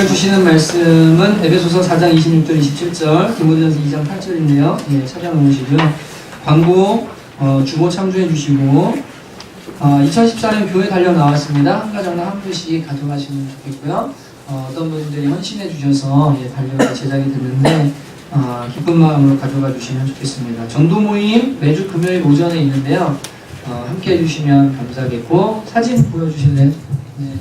주시는 말씀은 에베소서 4장 26절 27절, 디모데전서 2장 8절인데요. 예, 찾아놓으시고요. 광고 주보 참조해 주시고 2014년 교회 달력 나왔습니다. 한 가정당 한 분씩 가져가시면 좋겠고요. 어떤 분들이 헌신해 주셔서 달력이 제작이 됐는데 기쁜 마음으로 가져가 주시면 좋겠습니다. 전도 모임 매주 금요일 오전에 있는데요. 함께 해주시면 감사하겠고, 사진 보여주실래요? 네.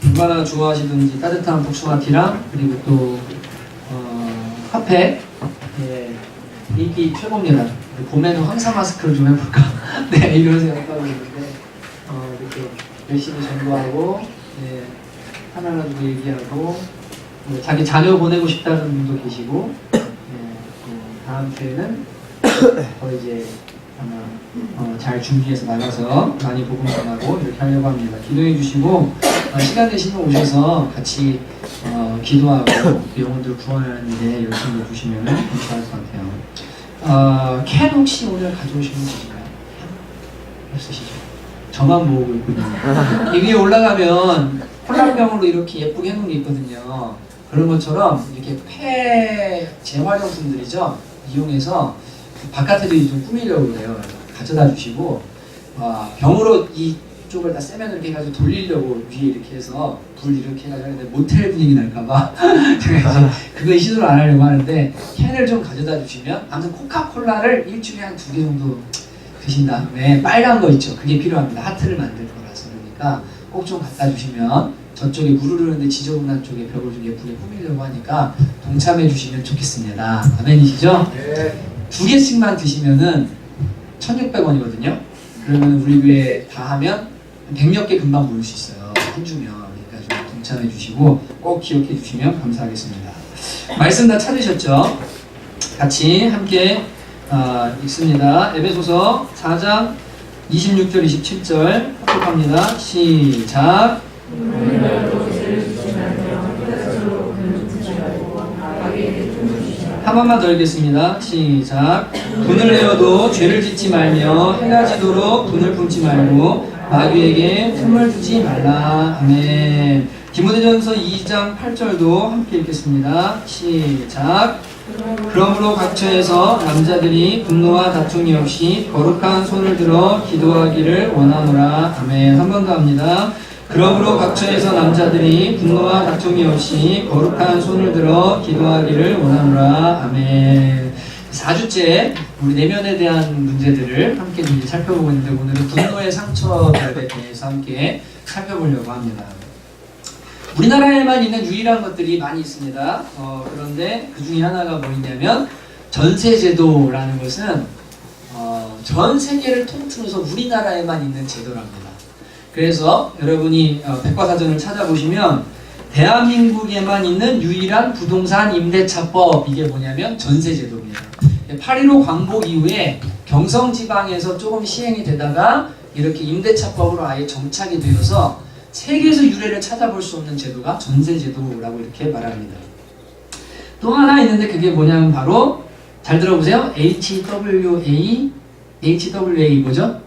얼마나 좋아하시든지 따뜻한 복숭아티랑 그리고 또 핫팩, 예, 인기 최고입니다. 봄에는 황사 마스크를 좀 해볼까 네, 이런 생각하고 있는데 이렇게 열심히 전도하고, 예, 하나하나 좀 얘기하고, 자기 자녀 보내고 싶다는 분도 계시고, 예, 다음 주에는 이제 아마 잘 준비해서 나가서 많이 복음 전하고 이렇게 하려고 합니다. 기도해 주시고 시간 되시면 오셔서 같이 기도하고 영혼들 구원하는 일에 열심히 해주시면 감사할 것 같아요. 캔 혹시 오늘 가져오시면 되실까요? 없으시죠? 저만 모으고 있거든요. 이 위에 올라가면 콜라병으로 이렇게 예쁘게 해놓은 게 있거든요. 그런 것처럼 이렇게 폐 재활용품들이죠. 이용해서 바깥에도 좀 꾸미려고 그래요. 가져다 주시고, 병으로 이쪽을 다 세면 이렇게 해가지고 돌리려고 위에 이렇게 해서 불 이렇게 해가지고 하는데 모텔 분위기 날까봐 그거 시도를 안 하려고 하는데, 캔을 좀 가져다 주시면, 아무튼 코카콜라를 일주일에 한 2개 정도 드신 다음에 빨간 거 있죠. 그게 필요합니다. 하트를 만들 거라서. 그러니까 꼭 좀 갖다 주시면 저쪽에 물 흐르는데 지저분한 쪽에 벽을 좀 예쁘게 꾸미려고 하니까 동참해 주시면 좋겠습니다. 아멘이시죠? 네. 2개씩만 드시면은 1,600원이거든요. 그러면 우리 교회 다 하면 100몇 개 금방 모일 수 있어요. 한 주면. 그러니까 좀 동참해 주시고 꼭 기억해 주시면 감사하겠습니다. 말씀 다 찾으셨죠? 같이 함께 읽습니다. 에베소서 4장 26절 27절 합독합니다. 시작. 한 번만 더 읽겠습니다. 시작. 돈을 내어도 죄를 짓지 말며 해가 지도록 돈을 품지 말고 마귀에게 틈을 두지 말라. 아멘. 디모데전서 2장 8절도 함께 읽겠습니다. 시작. 그러므로 각처에서 남자들이 분노와 다툼이 없이 거룩한 손을 들어 기도하기를 원하노라. 아멘. 한 번 더 합니다. 그러므로 각처에서 남자들이 분노와 다툼이 없이 거룩한 손을 들어 기도하기를 원하노라. 아멘. 4주째 우리 내면에 대한 문제들을 함께 이제 살펴보고 있는데, 오늘은 분노의 상처들에 대해서 함께 살펴보려고 합니다. 우리나라에만 있는 유일한 것들이 많이 있습니다. 그런데 그 중에 하나가 뭐냐면 전세제도라는 것은 전 세계를 통틀어서 우리나라에만 있는 제도랍니다. 그래서 여러분이 백과사전을 찾아보시면 대한민국에만 있는 유일한 부동산 임대차법, 이게 뭐냐면 전세제도입니다. 8.15 광복 이후에 경성지방에서 조금 시행이 되다가 이렇게 임대차법으로 아예 정착이 되어서 세계에서 유래를 찾아볼 수 없는 제도가 전세제도라고 이렇게 말합니다. 또 하나 있는데 그게 뭐냐면 바로, 잘 들어보세요. HWA 뭐죠?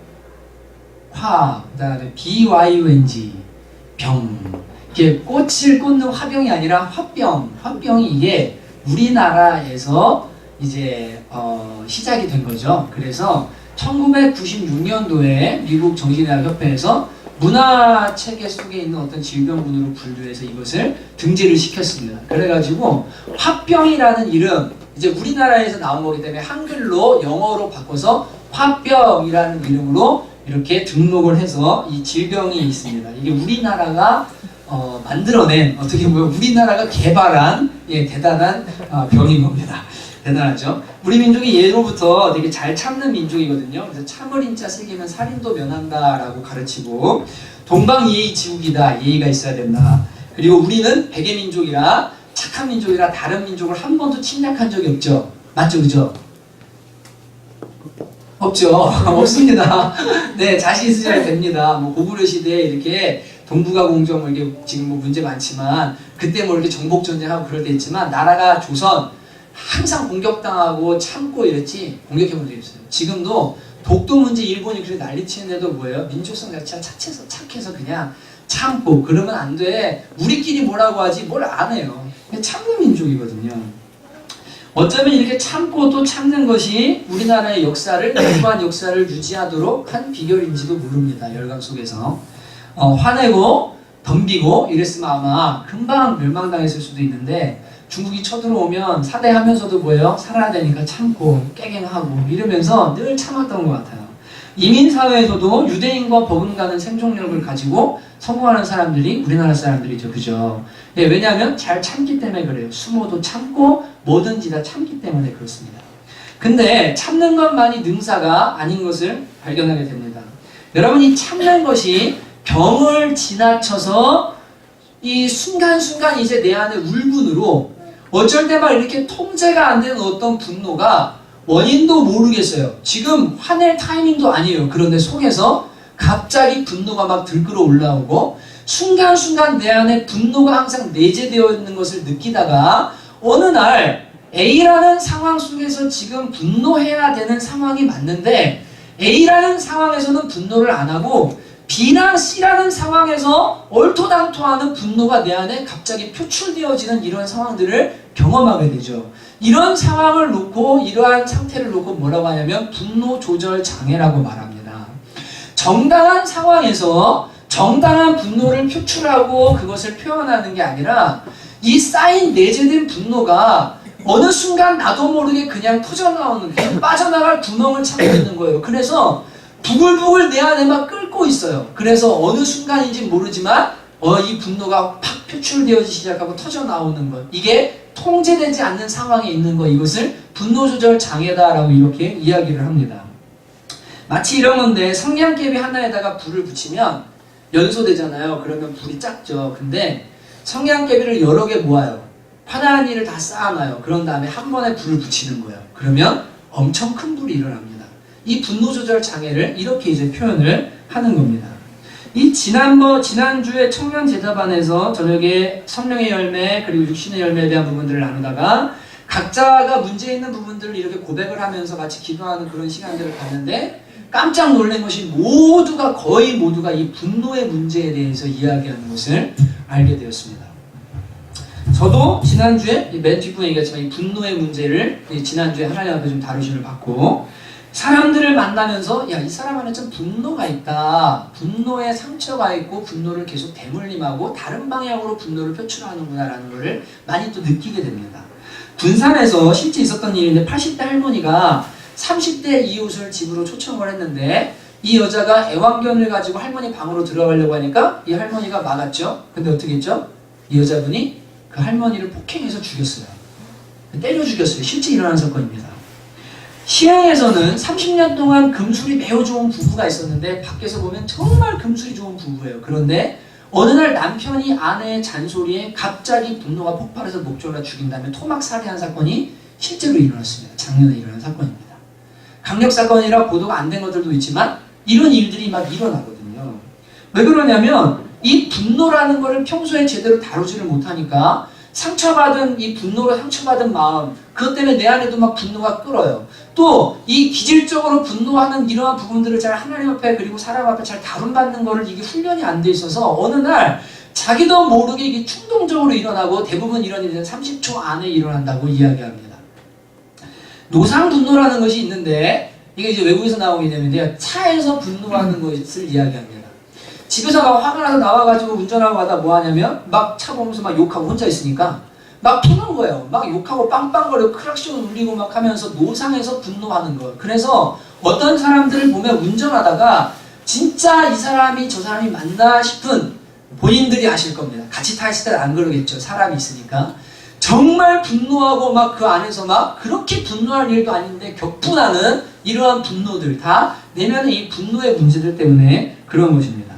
화, 그 다음에 BYUNG, 병. 이게 꽃을 꽂는 화병이 아니라 화병. 화병이 이게 우리나라에서 이제 시작이 된 거죠. 그래서 1996년도에 미국 정신의학 협회에서 문화체계 속에 있는 어떤 질병군으로 분류해서 이것을 등재를 시켰습니다. 그래가지고 화병이라는 이름, 이제 우리나라에서 나온 거기 때문에 한글로 영어로 바꿔서 화병이라는 이름으로 이렇게 등록을 해서 이 질병이 있습니다. 이게 우리나라가 만들어낸, 어떻게 보면 우리나라가 개발한 대단한 병인 겁니다. 대단하죠? 우리 민족이 예로부터 되게 잘 참는 민족이거든요. 그래서 참을 인자 새기면 살인도 면한다라고 가르치고, 동방예의 지국이다, 예의가 있어야 된다. 그리고 우리는 백의 민족이라, 착한 민족이라 다른 민족을 한 번도 침략한 적이 없죠. 맞죠? 그죠? 없죠. 없습니다. 네, 자신 있으셔야 됩니다. 뭐 고구려 시대에 이렇게 동북아 공정 뭐 이게 지금 뭐 문제 많지만, 그때 뭐 이렇게 정복 전쟁하고 그럴 때 있지만, 나라가 조선 항상 공격당하고 참고 이랬지 공격해본 적이 없어요. 지금도 독도 문제 일본이 그렇게 난리치는데도 뭐예요? 민족성 자체가 착해서 그냥 참고. 그러면 안 돼. 우리끼리 뭐라고 하지 뭘 안 해요. 참는 민족이거든요. 어쩌면 이렇게 참고 또 참는 것이 우리나라의 역사를, 영구한 역사를 유지하도록 한 비결인지도 모릅니다. 열강 속에서. 화내고 덤비고 이랬으면 아마 금방 멸망당했을 수도 있는데, 중국이 쳐들어오면 사대하면서도 뭐예요? 살아야 되니까 참고 깨갱하고 이러면서 늘 참았던 것 같아요. 이민사회에서도 유대인과 버금가는 생존력을 가지고 성공하는 사람들이 우리나라 사람들이죠. 그죠? 네, 왜냐하면 잘 참기 때문에 그래요. 숨어도 참고 뭐든지 다 참기 때문에 그렇습니다. 근데 참는 것만이 능사가 아닌 것을 발견하게 됩니다. 여러분, 이 참는 것이 병을 지나쳐서 이 순간순간 이제 내 안에 울분으로 어쩔 때 막 이렇게 통제가 안 되는 어떤 분노가 원인도 모르겠어요. 지금 화낼 타이밍도 아니에요. 그런데 속에서 갑자기 분노가 막 들끓어 올라오고 순간순간 내 안에 분노가 항상 내재되어 있는 것을 느끼다가 어느 날 A라는 상황 속에서 지금 분노해야 되는 상황이 맞는데 A라는 상황에서는 분노를 안 하고 B랑 C라는 상황에서 얼토당토하는 분노가 내 안에 갑자기 표출되어지는 이런 상황들을 경험하게 되죠. 이런 상황을 놓고, 이러한 상태를 놓고 뭐라고 하냐면 분노 조절 장애라고 말합니다. 정당한 상황에서 정당한 분노를 표출하고 그것을 표현하는 게 아니라 이 쌓인 내재된 분노가 어느 순간 나도 모르게 그냥 터져나오는, 그냥 빠져나갈 구멍을 찾고 있는 거예요. 그래서 부글부글 내 안에 막 끓고 있어요. 그래서 어느 순간인지 모르지만 이 분노가 팍 표출되어지기 시작하고 터져나오는 것. 이게 통제되지 않는 상황에 있는 것. 이것을 분노조절 장애다라고 이렇게 이야기를 합니다. 마치 이런 건데, 성냥개비 하나에다가 불을 붙이면 연소되잖아요. 그러면 불이 작죠. 근데 성냥개비를 여러 개 모아요. 파다니를 다 쌓아놔요. 그런 다음에 한 번에 불을 붙이는 거예요. 그러면 엄청 큰 불이 일어납니다. 이 분노조절 장애를 이렇게 이제 표현을 하는 겁니다. 이 지난주에 청년제자반에서 저녁에 성령의 열매 그리고 육신의 열매에 대한 부분들을 나누다가 각자가 문제 있는 부분들을 이렇게 고백을 하면서 같이 기도하는 그런 시간들을 갖는데, 깜짝 놀란 것이 거의 모두가 이 분노의 문제에 대해서 이야기하는 것을 알게 되었습니다. 저도 지난주에 맨 뒷부분에 얘기했지만 이 분노의 문제를 지난주에 하나님 앞에 좀 다루심을 받고, 사람들을 만나면서 야, 이 사람 안에 좀 분노가 있다. 분노에 상처가 있고 분노를 계속 대물림하고 다른 방향으로 분노를 표출하는구나 라는 것을 많이 또 느끼게 됩니다. 군산에서 실제 있었던 일인데, 80대 할머니가 30대 이웃을 집으로 초청을 했는데 이 여자가 애완견을 가지고 할머니 방으로 들어가려고 하니까 이 할머니가 막았죠. 근데 어떻게 했죠? 이 여자분이 그 할머니를 폭행해서 죽였어요. 때려 죽였어요. 실제 일어난 사건입니다. 시흥에서는 30년 동안 금술이 매우 좋은 부부가 있었는데 밖에서 보면 정말 금술이 좋은 부부예요. 그런데 어느 날 남편이 아내의 잔소리에 갑자기 분노가 폭발해서 목졸라 죽인 다음에 토막 살해한 사건이 실제로 일어났습니다. 작년에 일어난 사건입니다. 강력사건이라 보도가 안 된 것들도 있지만 이런 일들이 막 일어나거든요. 왜 그러냐면 이 분노라는 거를 평소에 제대로 다루지를 못하니까 상처받은 이 분노로 상처받은 마음, 그것 때문에 내 안에도 막 분노가 끓어요. 또 이 기질적으로 분노하는 이러한 부분들을 잘 하나님 앞에 그리고 사람 앞에 잘 다룬받는 거를 이게 훈련이 안 돼 있어서 어느 날 자기도 모르게 이게 충동적으로 일어나고, 대부분 이런 일은 30초 안에 일어난다고 이야기합니다. 노상 분노라는 것이 있는데 이게 이제 외국에서 나오게 되는데요, 차에서 분노하는 것을 이야기합니다. 집에서 막 화가 나서 나와가지고 운전하고 가다 뭐 하냐면 막 차 보면서 막 욕하고, 혼자 있으니까 막 토는 거예요. 막 욕하고 빵빵거리고 크락션 울리고 막 하면서 노상에서 분노하는 거. 그래서 어떤 사람들을 보면 운전하다가 진짜 이 사람이 저 사람이 맞나 싶은, 본인들이 아실 겁니다. 같이 타실 때는 안 그러겠죠. 사람이 있으니까. 정말 분노하고 막 그 안에서 막 그렇게 분노할 일도 아닌데 격분하는 이러한 분노들, 다 내면의 이 분노의 문제들 때문에 그런 것입니다.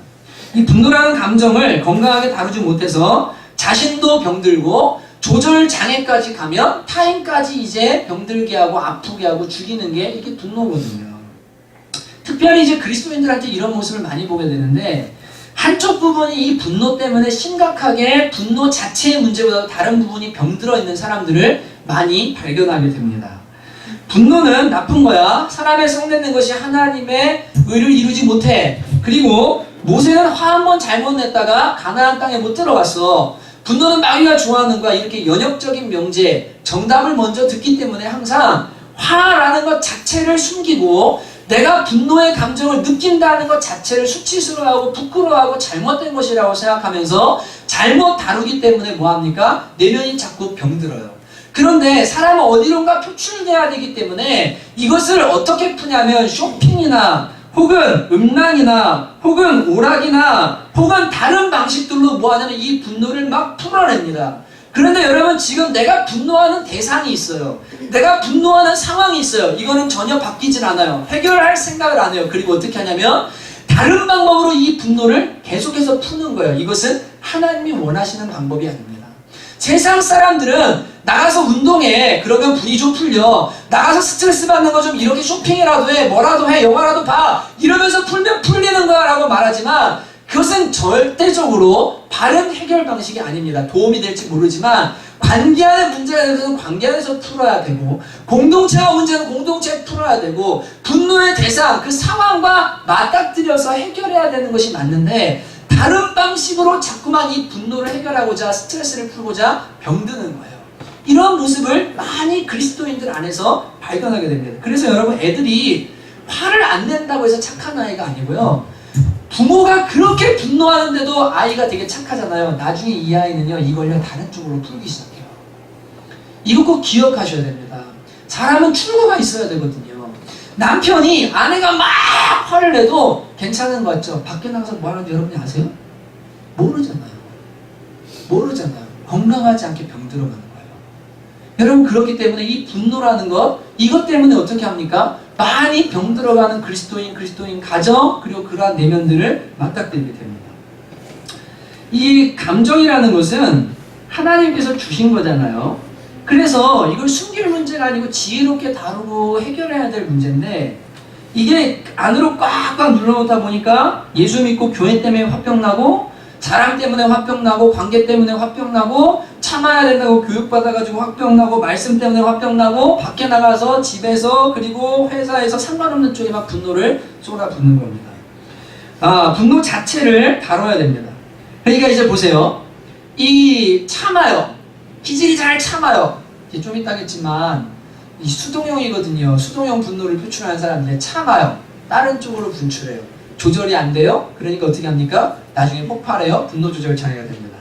이 분노라는 감정을 건강하게 다루지 못해서 자신도 병들고 조절 장애까지 가면 타인까지 이제 병들게 하고 아프게 하고 죽이는 게 이게 분노거든요. 특별히 이제 그리스도인들한테 이런 모습을 많이 보게 되는데, 한쪽 부분이 이 분노 때문에 심각하게 분노 자체의 문제보다 다른 부분이 병들어 있는 사람들을 많이 발견하게 됩니다. 분노는 나쁜 거야. 사람의 성내는 것이 하나님의 의를 이루지 못해. 그리고 모세는 화 한 번 잘못 냈다가 가나안 땅에 못 들어갔어. 분노는 마귀가 좋아하는 거야. 이렇게 연역적인 명제, 정답을 먼저 듣기 때문에 항상 화라는 것 자체를 숨기고 내가 분노의 감정을 느낀다는 것 자체를 수치스러워하고 부끄러워하고 잘못된 것이라고 생각하면서 잘못 다루기 때문에 뭐합니까? 내면이 자꾸 병들어요. 그런데 사람은 어디론가 표출돼야 되기 때문에 이것을 어떻게 푸냐면 쇼핑이나 혹은 음란이나 혹은 오락이나 혹은 다른 방식들로 뭐하냐면 이 분노를 막 풀어냅니다. 그런데 여러분 지금 내가 분노하는 대상이 있어요. 내가 분노하는 상황이 있어요. 이거는 전혀 바뀌진 않아요. 해결할 생각을 안 해요. 그리고 어떻게 하냐면 다른 방법으로 이 분노를 계속해서 푸는 거예요. 이것은 하나님이 원하시는 방법이 아닙니다. 세상 사람들은 나가서 운동해. 그러면 분이 좀 풀려. 나가서 스트레스 받는 거 좀 이렇게 쇼핑이라도 해. 뭐라도 해. 영화라도 봐. 이러면서 풀면 풀리는 거야 라고 말하지만 그것은 절대적으로 바른 해결 방식이 아닙니다. 도움이 될지 모르지만 관계 안의 문제에 대해서는 관계 안에서 풀어야 되고 공동체와 문제는 공동체에 풀어야 되고 분노의 대상, 그 상황과 맞닥뜨려서 해결해야 되는 것이 맞는데 다른 방식으로 자꾸만 이 분노를 해결하고자 스트레스를 풀고자 병드는 거예요. 이런 모습을 많이 그리스도인들 안에서 발견하게 됩니다. 그래서 여러분 애들이 화를 안 낸다고 해서 착한 아이가 아니고요. 부모가 그렇게 분노하는데도 아이가 되게 착하잖아요. 나중에 이 아이는요 이걸요 다른 쪽으로 풀기 시작해요. 이거 꼭 기억하셔야 됩니다. 사람은 출구가 있어야 되거든요. 남편이 아내가 막 화를 내도 괜찮은 거 같죠? 밖에 나가서 뭐 하는지 여러분이 아세요? 모르잖아요. 건강하지 않게 병들어가는 거예요. 여러분 그렇기 때문에 이 분노라는 것 이것 때문에 어떻게 합니까? 많이 병들어가는 그리스도인 가정 그리고 그러한 내면들을 맞닥뜨리게 됩니다. 이 감정이라는 것은 하나님께서 주신 거잖아요. 그래서 이걸 숨길 문제가 아니고 지혜롭게 다루고 해결해야 될 문제인데 이게 안으로 꽉꽉 눌러놓다 보니까 예수 믿고 교회 때문에 화병나고 자랑 때문에 화병나고 관계 때문에 화병나고 참아야 된다고 교육받아가지고 화병나고 말씀 때문에 화병나고 밖에 나가서 집에서 그리고 회사에서 상관없는 쪽에 막 분노를 쏟아붓는 겁니다. 분노 자체를 다뤄야 됩니다. 그러니까 이제 보세요. 이 참아요. 기질이 잘 참아요. 이제 좀 이따 하겠지만 이 수동형이거든요. 수동형 분노를 표출하는 사람들 참아요. 다른 쪽으로 분출해요. 조절이 안 돼요. 그러니까 어떻게 합니까? 나중에 폭발해요. 분노 조절 장애가 됩니다.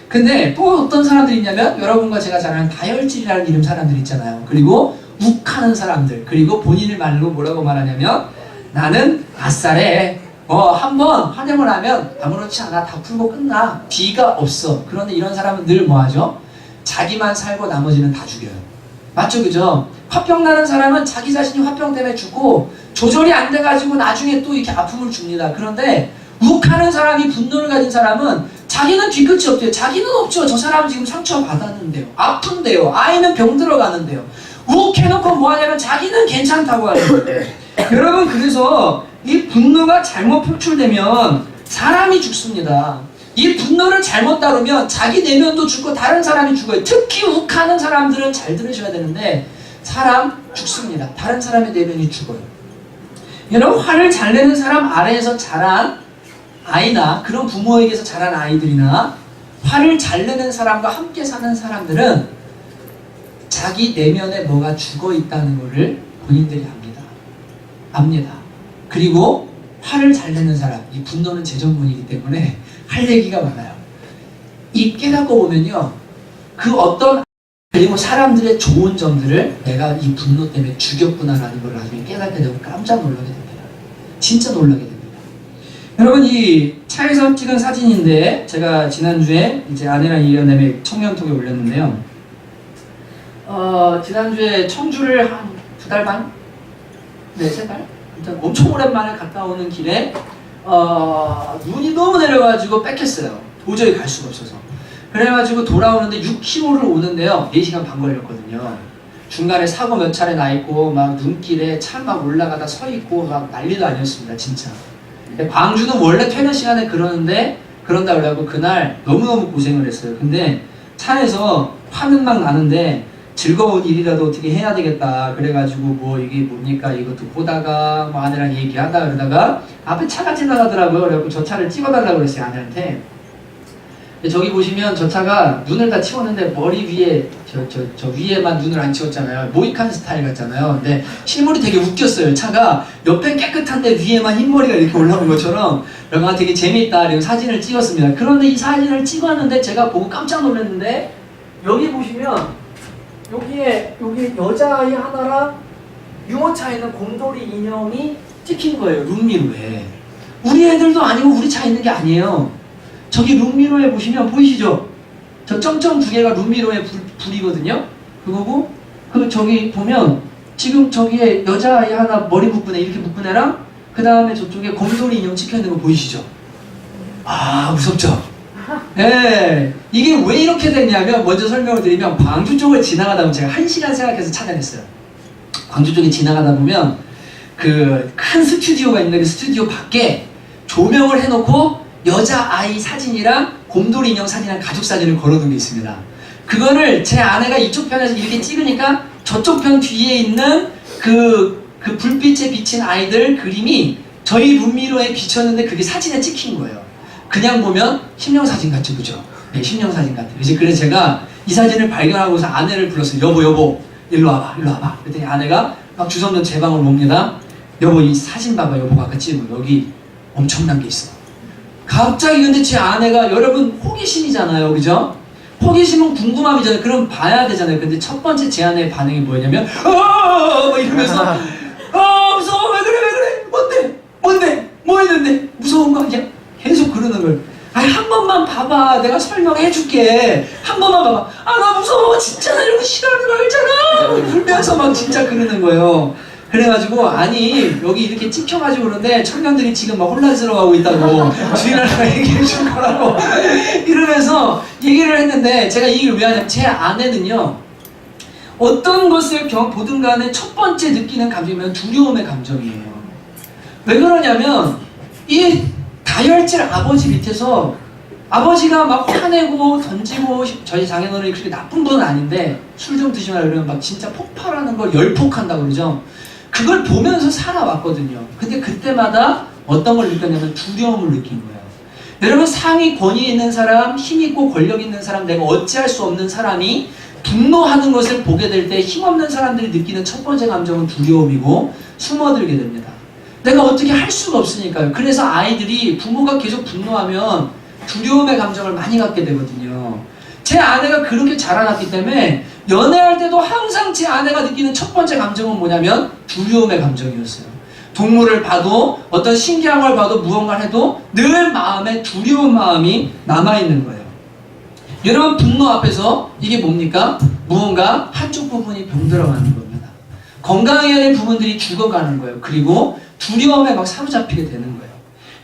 근데 또 어떤 사람들이 있냐면 여러분과 제가 잘 아는 다혈질이라는 이름 사람들 있잖아요. 그리고 욱하는 사람들 그리고 본인을 말로 뭐라고 말하냐면 나는 아싸래. 한번 환영을 하면 아무렇지 않아. 다 풀고 끝나. 뒤가 없어. 그런데 이런 사람은 늘 뭐하죠? 자기만 살고 나머지는 다 죽여요. 맞죠? 그죠? 화병 나는 사람은 자기 자신이 화병 때문에 죽고 조절이 안 돼가지고 나중에 또 이렇게 아픔을 줍니다. 그런데 욱하는 사람이 분노를 가진 사람은 자기는 뒤끝이 없대요. 자기는 없죠. 저 사람은 지금 상처 받았는데요. 아픈데요. 아이는 병 들어가는데요. 욱해놓고 뭐하냐면 자기는 괜찮다고 하는 거예요. 여러분 그래서 이 분노가 잘못 표출되면 사람이 죽습니다. 이 분노를 잘못 다루면 자기 내면도 죽고 다른 사람이 죽어요. 특히 욱하는 사람들은 잘 들으셔야 되는데 사람 죽습니다. 다른 사람의 내면이 죽어요. 여러분 화를 잘 내는 사람 아래에서 자란 아이나 그런 부모에게서 자란 아이들이나 화를 잘 내는 사람과 함께 사는 사람들은 자기 내면에 뭐가 죽어 있다는 것을 본인들이 압니다. 그리고 화를 잘 내는 사람, 이 분노는 제 전문이기 때문에 할 얘기가 많아요. 이 깨닫고 보면요, 그 어떤 그리고 사람들의 좋은 점들을 내가 이 분노 때문에 죽였구나라는 걸 나중에 깨닫게 되고 깜짝 놀라게 됩니다. 진짜 놀라게 됩니다. 여러분 이 차에서 찍은 사진인데 제가 지난주에 이제 아내랑 1년 내내 청년톡에 올렸는데요. 지난주에 청주를 한 2달 반? 네, 3달? 일단 엄청 오랜만에 갔다 오는 길에 눈이 너무 내려가지고 뺏겼어요. 도저히 갈 수가 없어서. 그래가지고 돌아오는데 6km를 오는데요. 4시간 반 걸렸거든요. 중간에 사고 몇 차례 나 있고 막 눈길에 차 막 올라가다 서 있고 막 난리도 아니었습니다. 진짜. 광주는 원래 퇴근 시간에 그런다 그러고 그날 너무너무 고생을 했어요. 근데 차에서 화는 막 나는데 즐거운 일이라도 어떻게 해야 되겠다 그래가지고 뭐 이게 뭡니까 이것도 보다가 뭐 아내랑 얘기하다 그러다가 앞에 차가 지나가더라고요. 그래갖고 저 차를 찍어달라고 그랬어요, 아내한테. 저기 보시면 저 차가 눈을 다 치웠는데 머리 위에 저 위에만 눈을 안 치웠잖아요. 모이칸 스타일 같잖아요. 근데 실물이 되게 웃겼어요. 차가 옆엔 깨끗한데 위에만 흰머리가 이렇게 올라온 것처럼 뭔가 되게 재미있다. 그리고 사진을 찍었습니다. 그런데 이 사진을 찍었는데 제가 보고 깜짝 놀랐는데 여기 보시면 여기 여자아이 하나랑 유모차에 있는 곰돌이 인형이 찍힌 거예요. 룸미러에. 우리 애들도 아니고 우리 차에 있는 게 아니에요. 저기 룸미러에 보시면 보이시죠? 저 점점 두 개가 룸미러의 불이거든요. 그거고 저기 보면 지금 저기에 여자아이 하나 머리 묶은 애 이렇게 묶은 애랑 그 다음에 저쪽에 곰돌이 인형 찍혀있는 거 보이시죠? 아 무섭죠? 네, 이게 왜 이렇게 됐냐면 먼저 설명을 드리면 광주 쪽을 지나가다 보면 제가 1시간 생각해서 찾아냈어요. 광주 쪽에 지나가다 보면 그 큰 스튜디오가 있는데 그 스튜디오 밖에 조명을 해놓고 여자아이 사진이랑 곰돌이 인형 사진이랑 가족 사진을 걸어둔 게 있습니다. 그거를 제 아내가 이쪽 편에서 이렇게 찍으니까 저쪽 편 뒤에 있는 그 불빛에 비친 아이들 그림이 저희 룸미러에 비쳤는데 그게 사진에 찍힌 거예요. 그냥 보면 심령사진 같죠, 그죠? 네, 심령사진 같아요. 그래서 제가 이 사진을 발견하고서 아내를 불렀어요. 여보, 일로 와봐. 그랬더니 아내가 막 주섬전 제 방으로 옵니다. 여보, 이 사진 봐봐. 여보가 아까 찍은 거. 여기 엄청난 게 있어. 갑자기 근데 제 아내가 여러분 호기심이잖아요, 그죠? 호기심은 궁금함이잖아요. 그럼 봐야 되잖아요. 근데 첫 번째 제 아내의 반응이 뭐였냐면 막 이러면서 무서워. 왜 그래? 뭔데? 뭐 했는데? 무서운 거 아니야? 계속 그러는 걸. 아니 한 번만 봐봐. 내가 설명해줄게. 한 번만 봐봐. 아 나 무서워. 진짜 나 이런 거 싫어하는 거 알잖아. 울면서 막 진짜 그러는 거예요. 그래가지고 아니 여기 이렇게 찍혀가지고 그러는데 청년들이 지금 막 혼란스러워하고 있다고 주인한테 얘기해 줄 거라고 이러면서 얘기를 했는데 제가 이 얘기를 왜 하냐면 제 아내는요 어떤 것을 보든 간에 첫 번째 느끼는 감정이면 두려움의 감정이에요. 왜 그러냐면 이 다혈질 아버지 밑에서 아버지가 막 화내고 던지고 저희 장인어른이 그렇게 나쁜 분은 아닌데 술 좀 드시면 그러면 막 진짜 폭발하는 걸 열폭한다고 그러죠. 그걸 보면서 살아왔거든요. 근데 그때마다 어떤 걸 느꼈냐면 두려움을 느낀 거예요. 여러분 상위 권위 있는 사람, 힘 있고 권력 있는 사람, 내가 어찌할 수 없는 사람이 분노하는 것을 보게 될 때 힘없는 사람들이 느끼는 첫 번째 감정은 두려움이고 숨어들게 됩니다. 내가 어떻게 할 수가 없으니까요. 그래서 아이들이 부모가 계속 분노하면 두려움의 감정을 많이 갖게 되거든요. 제 아내가 그렇게 자라났기 때문에 연애할 때도 항상 제 아내가 느끼는 첫 번째 감정은 뭐냐면 두려움의 감정이었어요. 동물을 봐도 어떤 신기한 걸 봐도 무언가를 해도 늘 마음에 두려운 마음이 남아있는 거예요. 여러분 분노 앞에서 이게 뭡니까? 무언가 한쪽 부분이 병들어가는 겁니다. 건강해야 될 부분들이 죽어가는 거예요. 그리고 두려움에 막 사로잡히게 되는 거예요.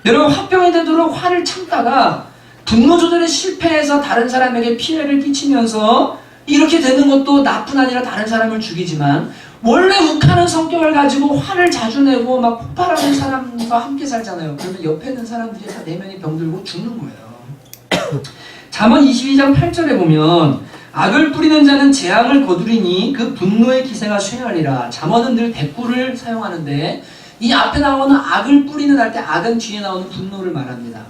여러분 화병이 되도록 화를 참다가 분노 조절에 실패해서 다른 사람에게 피해를 끼치면서 이렇게 되는 것도 나뿐 아니라 다른 사람을 죽이지만 원래 욱하는 성격을 가지고 화를 자주 내고 막 폭발하는 사람과 함께 살잖아요. 그러면 옆에 있는 사람들이 다 내면이 병들고 죽는 거예요. 잠언 22장 8절에 보면 악을 뿌리는 자는 재앙을 거두리니 그 분노의 기세가 쇠하리라. 잠언은 늘 대꾸를 사용하는데 이 앞에 나오는 악을 뿌리는 할 때 악은 뒤에 나오는 분노를 말합니다.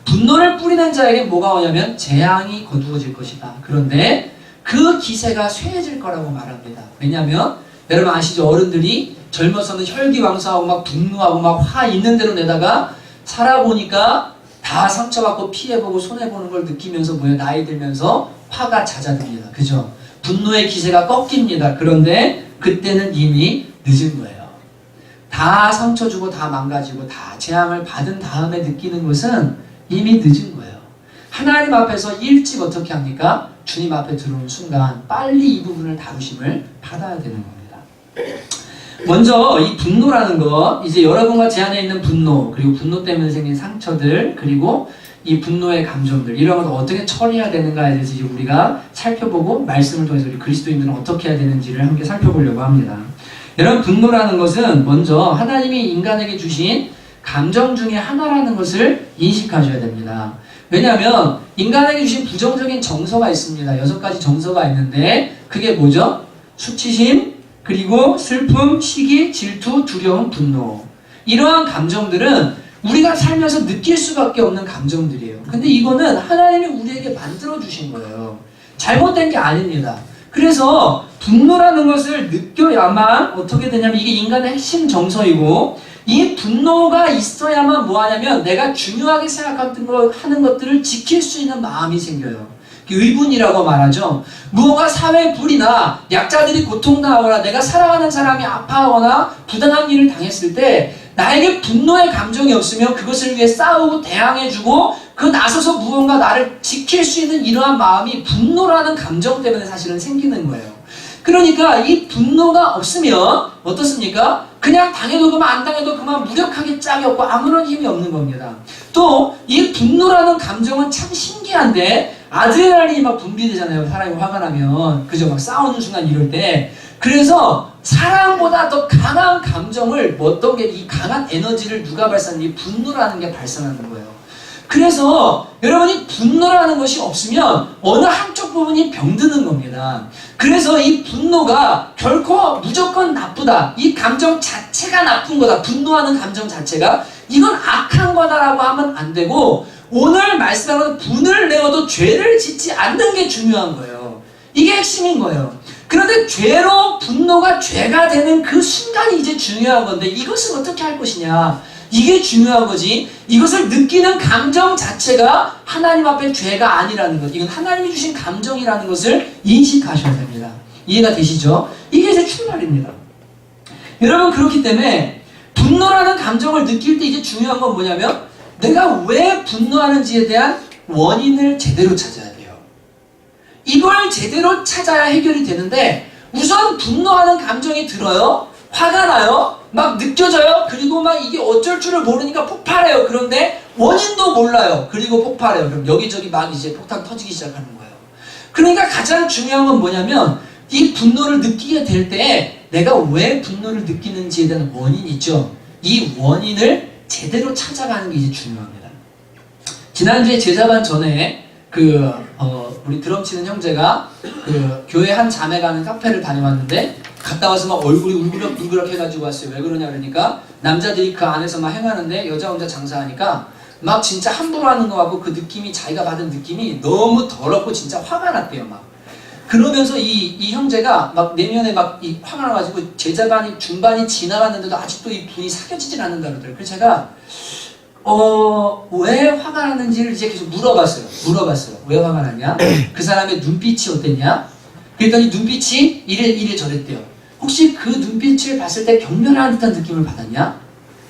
분노를 뿌리는 자에게 뭐가 오냐면 재앙이 거두어질 것이다. 그런데 그 기세가 쇠해질 거라고 말합니다. 왜냐하면 여러분 아시죠? 어른들이 젊어서는 혈기왕성하고 막 분노하고 막 화 있는 대로 내다가 살아보니까 다 상처받고 피해보고 손해보는 걸 느끼면서 뭐예요? 나이 들면서 화가 잦아듭니다. 그죠? 분노의 기세가 꺾입니다. 그런데 그때는 이미 늦은 거예요. 다 상처 주고 다 망가지고 다 재앙을 받은 다음에 느끼는 것은 이미 늦은 거예요. 하나님 앞에서 일찍 어떻게 합니까? 주님 앞에 들어온 순간 빨리 이 부분을 다루심을 받아야 되는 겁니다. 먼저 이 분노라는 거, 이제 여러분과 제 안에 있는 분노, 그리고 분노 때문에 생긴 상처들, 그리고 이 분노의 감정들, 이런 것을 어떻게 처리해야 되는가에 대해서 이제 우리가 살펴보고 말씀을 통해서 우리 그리스도인들은 어떻게 해야 되는지를 함께 살펴보려고 합니다. 여러분 분노라는 것은 먼저 하나님이 인간에게 주신 감정 중에 하나라는 것을 인식하셔야 됩니다. 왜냐하면 인간에게 주신 부정적인 정서가 있습니다. 6가지 정서가 있는데 그게 뭐죠? 수치심, 그리고 슬픔, 시기, 질투, 두려움, 분노. 이러한 감정들은 우리가 살면서 느낄 수밖에 없는 감정들이에요. 근데 이거는 하나님이 우리에게 만들어주신 거예요. 잘못된 게 아닙니다. 그래서 분노라는 것을 느껴야만 어떻게 되냐면 이게 인간의 핵심 정서이고 이 분노가 있어야만 뭐하냐면 내가 중요하게 생각하는 것들을 지킬 수 있는 마음이 생겨요. 의분이라고 말하죠. 무언가 사회에 불이나 약자들이 고통당하거나 내가 사랑하는 사람이 아파하거나 부당한 일을 당했을 때 나에게 분노의 감정이 없으면 그것을 위해 싸우고 대항해주고 그 나서서 무언가 나를 지킬 수 있는 이러한 마음이 분노라는 감정 때문에 사실은 생기는 거예요. 그러니까 이 분노가 없으면 어떻습니까? 그냥 당해도 그만 안 당해도 그만 무력하게 짝이 없고 아무런 힘이 없는 겁니다. 또 이 분노라는 감정은 참 신기한데 아드레날린이 막 분비되잖아요. 사람이 화가 나면 그죠? 막 싸우는 순간 이럴 때 그래서 사랑보다 더 강한 감정을 어떤 게 이 강한 에너지를 누가 발산하는 이 분노라는 게 발산하는 거예요. 그래서 여러분이 분노라는 것이 없으면 어느 한쪽 부분이 병드는 겁니다. 그래서 이 분노가 결코 무조건 나쁘다. 이 감정 자체가 나쁜 거다. 분노하는 감정 자체가 이건 악한 거다라고 하면 안 되고 오늘 말씀하는 분을 내어도 죄를 짓지 않는 게 중요한 거예요. 이게 핵심인 거예요. 그런데 죄로 분노가 죄가 되는 그 순간이 이제 중요한 건데 이것을 어떻게 할 것이냐. 이게 중요한 거지. 이것을 느끼는 감정 자체가 하나님 앞에 죄가 아니라는 것. 이건 하나님이 주신 감정이라는 것을 인식하셔야 됩니다. 이해가 되시죠? 이게 이제 출발입니다. 여러분 그렇기 때문에 분노라는 감정을 느낄 때 이제 중요한 건 뭐냐면 내가 왜 분노하는지에 대한 원인을 제대로 찾아야 돼요. 이걸 제대로 찾아야 해결이 되는데 우선 분노하는 감정이 들어요. 화가 나요. 막 느껴져요. 그리고 막 이게 어쩔 줄을 모르니까 폭발해요. 그런데 원인도 몰라요. 그리고 폭발해요. 그럼 여기저기 막 이제 폭탄 터지기 시작하는 거예요. 그러니까 가장 중요한 건 뭐냐면 이 분노를 느끼게 될 때 내가 왜 분노를 느끼는지에 대한 원인이 있죠. 이 원인을 제대로 찾아가는 게 이제 중요합니다. 지난주에 제자반 전에 우리 드럼 치는 형제가 교회 한 자매가 하는 카페를 다녀왔는데 갔다 와서 막 얼굴이 울그럭 해가지고 왔어요. 왜 그러냐 그러니까 남자들이 그 안에서 막 행하는데 여자 혼자 장사하니까 막 진짜 함부로 하는 거 같고 그 느낌이 자기가 받은 느낌이 너무 더럽고 진짜 화가 났대요. 막 그러면서 이 형제가 막 내면에 막 이 화가 나가지고 제자반이 중반이 지나갔는데도 아직도 이 분이 사겨지질 않는다 그러더라고요. 그래서 제가 왜 화가 났는지를 이제 계속 물어봤어요. 왜 화가 났냐? 그 사람의 눈빛이 어땠냐? 그랬더니 눈빛이 이래 저랬대요. 혹시 그 눈빛을 봤을 때 경멸하는 듯한 느낌을 받았냐?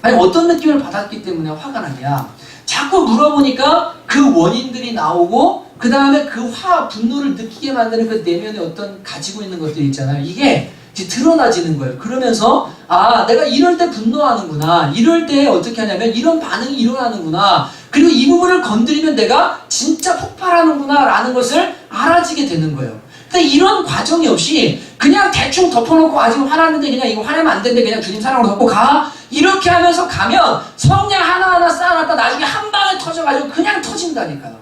아니 어떤 느낌을 받았기 때문에 화가 났냐? 자꾸 물어보니까 그 원인들이 나오고 그 다음에 그 분노를 느끼게 만드는 그 내면에 어떤 가지고 있는 것들이 있잖아요. 이게 이제 드러나지는 거예요. 그러면서 내가 이럴 때 분노하는구나. 이럴 때 어떻게 하냐면 이런 반응이 일어나는구나. 그리고 이 부분을 건드리면 내가 진짜 폭발하는구나 라는 것을 알아지게 되는 거예요. 근데 이런 과정이 없이 그냥 대충 덮어놓고 아직 화났는데 그냥 이거 화내면 안 되는데 그냥 주님 사랑으로 덮고 가. 이렇게 하면서 가면 성냥 하나하나 쌓아놨다 나중에 한 방에 터져가지고 그냥 터진다니까요.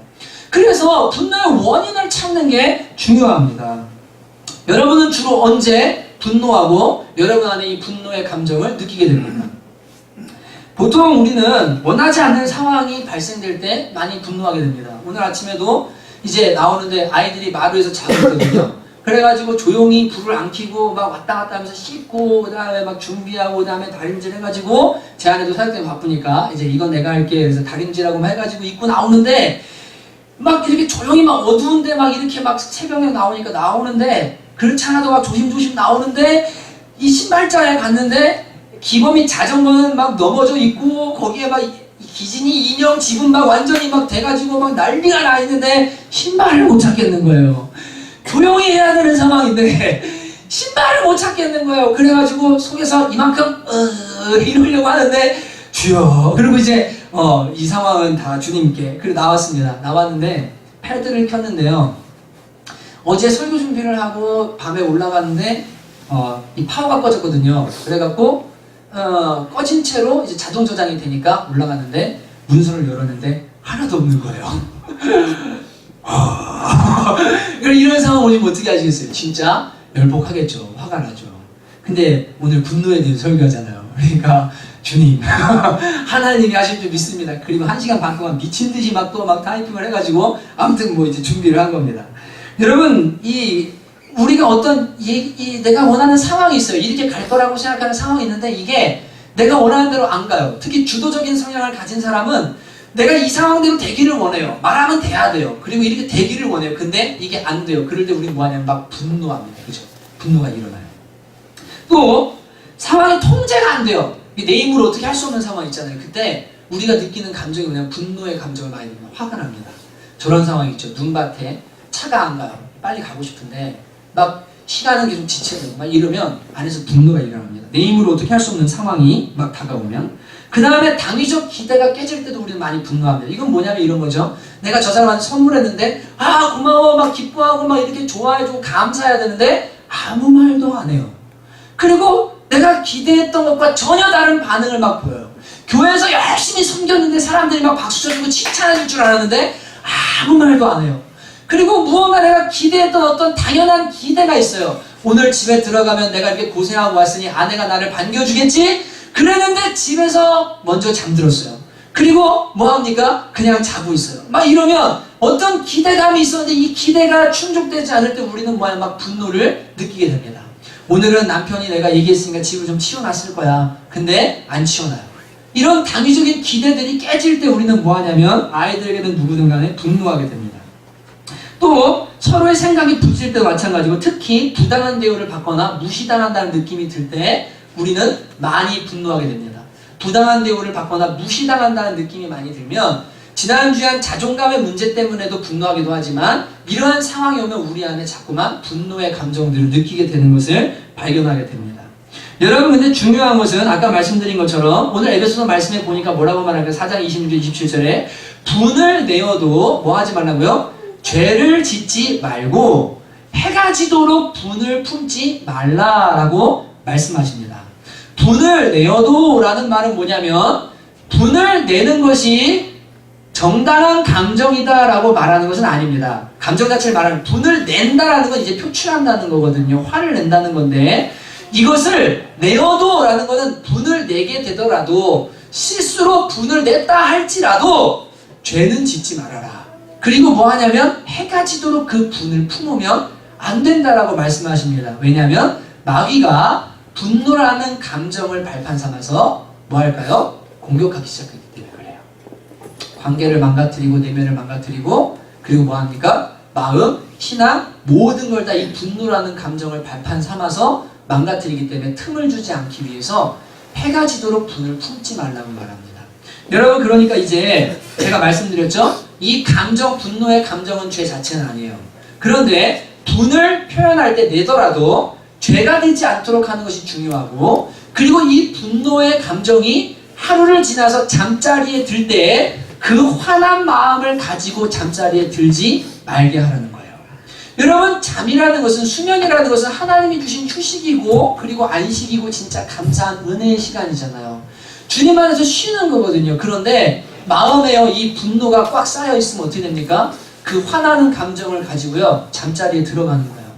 그래서 분노의 원인을 찾는 게 중요합니다. 여러분은 주로 언제 분노하고 여러분 안에 이 분노의 감정을 느끼게 됩니다. 보통 우리는 원하지 않는 상황이 발생될 때 많이 분노하게 됩니다. 오늘 아침에도 이제 나오는데 아이들이 마루에서 자고 있거든요. 그래가지고 조용히 불을 안 켜고 막 왔다 갔다 하면서 씻고 그 다음에 막 준비하고 그 다음에 다림질 해가지고 제 아내도 사역 때문에 바쁘니까 이제 이건 내가 할게 그래서 다림질하고 해가지고 입고 나오는데 막 이렇게 조용히 막 어두운데 막 이렇게 막 새벽에 나오니까 나오는데 그렇지 않아도 막 조심조심 나오는데 이 신발장에 갔는데 기범이 자전거는 막 넘어져 있고 거기에 막 기진이 인형 집은 막 완전히 막 돼가지고 막 난리가 나 있는데 신발을 못 찾겠는 거예요. 조용히 해야 되는 상황인데 신발을 못 찾겠는 거예요. 그래가지고 속에서 이만큼 이러려고 하는데 주여 그리고 이제 이 상황은 다 주님께 그리고 나왔습니다. 나왔는데 패드를 켰는데요. 어제 설교 준비를 하고 밤에 올라갔는데 이 파워가 꺼졌거든요. 그래갖고 꺼진 채로 이제 자동 저장이 되니까 올라갔는데 문서를 열었는데 하나도 없는 거예요. 이런 상황 오시면 어떻게 하시겠어요? 진짜 열폭하겠죠. 화가 나죠. 근데 오늘 분노에 대해 설교하잖아요. 그러니까 주님 하나님이 하실 줄 믿습니다. 그리고 1시간 반 동안 미친 듯이 막 또 막 타이핑을 해가지고 아무튼 뭐 이제 준비를 한 겁니다. 여러분 우리가 어떤 내가 원하는 상황이 있어요. 이렇게 갈 거라고 생각하는 상황이 있는데 이게 내가 원하는 대로 안 가요. 특히 주도적인 성향을 가진 사람은 내가 이 상황대로 되기를 원해요. 말하면 돼야 돼요. 그리고 이렇게 되기를 원해요. 근데 이게 안 돼요. 그럴 때 우리는 뭐 하냐면 막 분노합니다. 그죠? 분노가 일어나요. 또 상황의 통제가 안 돼요. 내 힘으로 어떻게 할 수 없는 상황 있잖아요. 그때 우리가 느끼는 감정이 뭐냐면 분노의 감정을 많이 느끼면 화가 납니다. 저런 상황 있죠. 눈밭에 차가 안 가요. 빨리 가고 싶은데 막 시간은 계속 지체되고 막 이러면 안에서 분노가 일어납니다. 내 힘으로 어떻게 할 수 없는 상황이 막 다가오면 그 다음에 당위적 기대가 깨질 때도 우리는 많이 분노합니다. 이건 뭐냐면 이런 거죠. 내가 저 사람한테 선물했는데 고마워 막 기뻐하고 막 이렇게 좋아해주고 감사해야 되는데 아무 말도 안 해요. 그리고 내가 기대했던 것과 전혀 다른 반응을 막 보여요. 교회에서 열심히 섬겼는데 사람들이 막 박수 쳐주고 칭찬해줄 줄 알았는데 아무 말도 안 해요. 그리고 무언가 내가 기대했던 어떤 당연한 기대가 있어요. 오늘 집에 들어가면 내가 이렇게 고생하고 왔으니 아내가 나를 반겨주겠지? 그랬는데 집에서 먼저 잠들었어요. 그리고 뭐합니까? 그냥 자고 있어요. 막 이러면 어떤 기대감이 있었는데 이 기대가 충족되지 않을 때 우리는 뭐야 막 분노를 느끼게 됩니다. 오늘은 남편이 내가 얘기했으니까 집을 좀 치워놨을 거야. 근데 안 치워놔요. 이런 당위적인 기대들이 깨질 때 우리는 뭐 하냐면 아이들에게는 누구든 간에 분노하게 됩니다. 또 서로의 생각이 붙을 때도 마찬가지고 특히 부당한 대우를 받거나 무시당한다는 느낌이 들 때 우리는 많이 분노하게 됩니다. 부당한 대우를 받거나 무시당한다는 느낌이 많이 들면 지난주에 한 자존감의 문제 때문에도 분노하기도 하지만 이러한 상황이 오면 우리 안에 자꾸만 분노의 감정들을 느끼게 되는 것을 발견하게 됩니다. 여러분 근데 중요한 것은 아까 말씀드린 것처럼 오늘 에베소서 말씀에 보니까 뭐라고 말할까요? 4장 26절 27절에 분을 내어도 뭐 하지 말라고요? 죄를 짓지 말고 해가 지도록 분을 품지 말라라고 말씀하십니다. 분을 내어도 라는 말은 뭐냐면 분을 내는 것이 정당한 감정이다 라고 말하는 것은 아닙니다. 감정 자체를 말하면 분을 낸다라는 건 이제 표출한다는 거거든요. 화를 낸다는 건데 이것을 내어도 라는 것은 분을 내게 되더라도 실수로 분을 냈다 할지라도 죄는 짓지 말아라. 그리고 뭐 하냐면 해가 지도록 그 분을 품으면 안 된다라고 말씀하십니다. 왜냐하면 마귀가 분노라는 감정을 발판 삼아서 뭐 할까요? 공격하기 시작했기 때문에 그래요. 관계를 망가뜨리고 내면을 망가뜨리고 그리고 뭐 합니까? 마음, 신앙 모든 걸 다 이 분노라는 감정을 발판 삼아서 망가뜨리기 때문에 틈을 주지 않기 위해서 해가 지도록 분을 품지 말라고 말합니다. 여러분 그러니까 이제 제가 말씀드렸죠? 이 감정, 분노의 감정은 죄 자체는 아니에요. 그런데 분을 표현할 때 내더라도 죄가 되지 않도록 하는 것이 중요하고 그리고 이 분노의 감정이 하루를 지나서 잠자리에 들 때 그 화난 마음을 가지고 잠자리에 들지 말게 하라는 거예요. 여러분 잠이라는 것은 수면이라는 것은 하나님이 주신 휴식이고 그리고 안식이고 진짜 감사한 은혜의 시간이잖아요. 주님 안에서 쉬는 거거든요. 그런데 마음에요 이 분노가 꽉 쌓여 있으면 어떻게 됩니까? 그 화나는 감정을 가지고요 잠자리에 들어가는 거예요.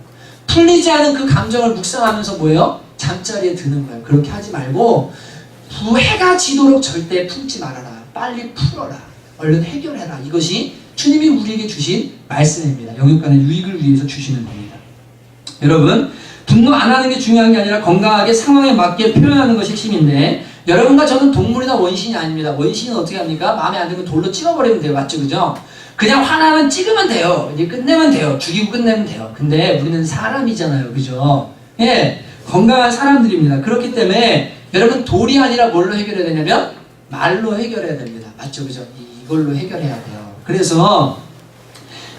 풀리지 않은 그 감정을 묵상하면서 뭐예요? 잠자리에 드는 거예요. 그렇게 하지 말고 해가 지도록 절대 품지 말아라. 빨리 풀어라. 얼른 해결해라. 이것이 주님이 우리에게 주신 말씀입니다. 영육간의 유익을 위해서 주시는 겁니다. 여러분 분노 안 하는 게 중요한 게 아니라 건강하게 상황에 맞게 표현하는 것이 핵심인데 여러분과 저는 동물이나 원신이 아닙니다. 원신은 어떻게 합니까? 마음에 안 들면 돌로 찍어버리면 돼요. 맞죠? 그죠? 그냥 화나면 찍으면 돼요. 이제 끝내면 돼요. 죽이고 끝내면 돼요. 근데 우리는 사람이잖아요. 그죠? 예, 건강한 사람들입니다. 그렇기 때문에 여러분 돌이 아니라 뭘로 해결해야 되냐면 말로 해결해야 됩니다. 맞죠? 그죠? 이걸로 해결해야 돼요. 그래서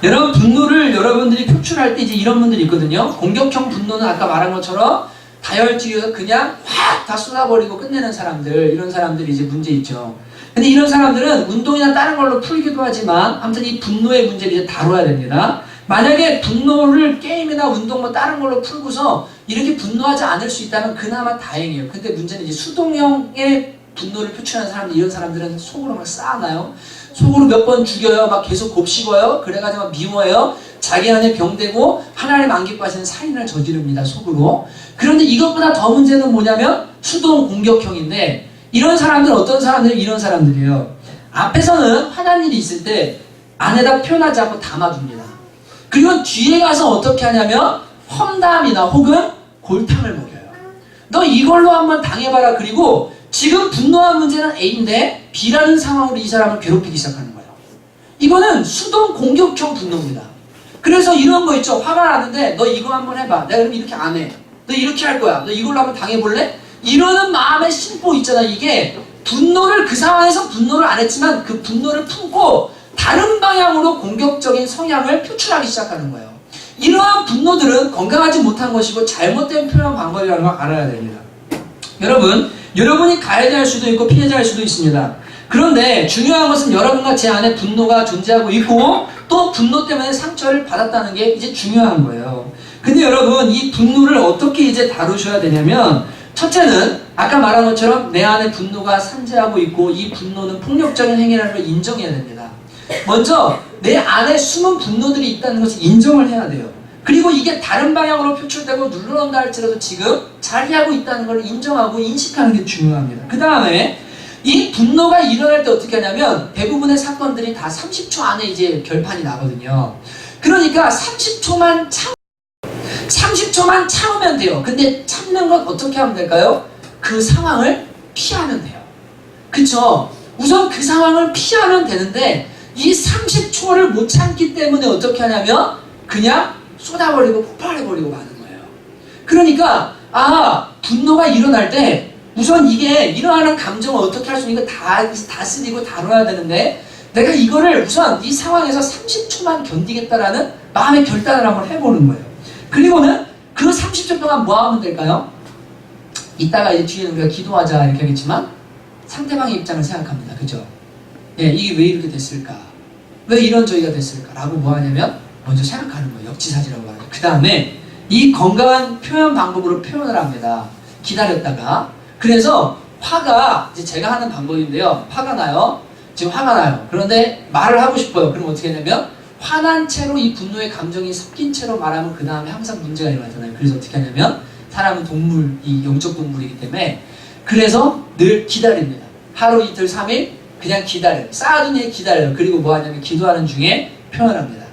여러분 분노를 여러분들이 표출할 때 이제 이런 분들이 있거든요. 공격형 분노는 아까 말한 것처럼 다혈질이어서 그냥 확 다 쏟아버리고 끝내는 사람들, 이런 사람들이 이제 문제 있죠. 근데 이런 사람들은 운동이나 다른 걸로 풀기도 하지만 아무튼 이 분노의 문제를 이제 다뤄야 됩니다. 만약에 분노를 게임이나 운동 뭐 다른 걸로 풀고서 이렇게 분노하지 않을 수 있다면 그나마 다행이에요. 근데 문제는 이제 수동형의 분노를 표출하는 사람들, 이런 사람들은 속으로 막 쌓아놔요. 속으로 몇 번 죽여요. 막 계속 곱씹어요. 그래가지고 막 미워요. 자기 안에 병되고 하나님 안 기뻐하시는 살인을 저지릅니다. 속으로. 그런데 이것보다 더 문제는 뭐냐면 수동 공격형인데, 이런 사람들은 어떤 사람들이 이런 사람들이에요. 앞에서는 화난 일이 있을 때 안에다 표현하지 않고 담아둡니다. 그리고 뒤에 가서 어떻게 하냐면 험담이나 혹은 골탕을 먹여요. 너 이걸로 한번 당해봐라. 그리고 지금 분노한 문제는 A인데 B라는 상황으로 이 사람을 괴롭히기 시작하는 거예요. 이거는 수동 공격형 분노입니다. 그래서 이런 거 있죠. 화가 나는데 너 이거 한번 해봐. 내가 그럼 이렇게 안 해. 너 이렇게 할 거야. 너 이걸로 한번 당해볼래? 이러는 마음의 심보 있잖아. 이게 분노를, 그 상황에서 분노를 안 했지만 그 분노를 품고 다른 방향으로 공격적인 성향을 표출하기 시작하는 거예요. 이러한 분노들은 건강하지 못한 것이고 잘못된 표현 방법이라는 걸 알아야 됩니다. 여러분이 가해자일 수도 있고 피해자일 수도 있습니다. 그런데 중요한 것은 여러분과 제 안에 분노가 존재하고 있고 또 분노 때문에 상처를 받았다는 게 이제 중요한 거예요. 근데 여러분, 이 분노를 어떻게 이제 다루셔야 되냐면, 첫째는 아까 말한 것처럼 내 안에 분노가 산재하고 있고 이 분노는 폭력적인 행위라는 걸 인정해야 됩니다. 먼저 내 안에 숨은 분노들이 있다는 것을 인정을 해야 돼요. 그리고 이게 다른 방향으로 표출되고 눌러온다 할지라도 지금 자리하고 있다는 걸 인정하고 인식하는 게 중요합니다. 그 다음에 이 분노가 일어날 때 어떻게 하냐면 대부분의 사건들이 다 30초 안에 이제 결판이 나거든요. 그러니까 30초만 참으면 돼요. 근데 참는 건 어떻게 하면 될까요? 그 상황을 피하면 돼요. 그쵸? 우선 그 상황을 피하면 되는데 이 30초를 못 참기 때문에 어떻게 하냐면 그냥 쏟아버리고 폭발해버리고 마는 거예요. 그러니까 분노가 일어날 때 우선 이게 일어나는 감정을 어떻게 할 수 있는 거 다스리고 다뤄야 되는데 내가 이거를 우선 이 상황에서 30초만 견디겠다라는 마음의 결단을 한번 해보는 거예요. 그리고는 그 30초 동안 뭐 하면 될까요? 이따가 이제 뒤에는 우리가 기도하자 이렇게 하겠지만 상대방의 입장을 생각합니다. 그죠? 예, 이게 왜 이렇게 됐을까? 왜 이런 저희가 됐을까? 라고 뭐 하냐면 먼저 생각하는 거예요. 역지사지라고 하죠. 그 다음에 이 건강한 표현 방법으로 표현을 합니다. 기다렸다가. 그래서 화가 이제 제가 하는 방법인데요. 화가 나요. 지금 화가 나요. 그런데 말을 하고 싶어요. 그럼 어떻게 하냐면 화난 채로 이 분노의 감정이 섞인 채로 말하면 그 다음에 항상 문제가 일어나잖아요. 그래서 어떻게 하냐면 사람은 동물, 이 영적 동물이기 때문에 그래서 늘 기다립니다. 하루, 이틀, 3일 그냥 기다려요. 쌓아둔 일 기다려요. 그리고 뭐 하냐면 기도하는 중에 표현합니다.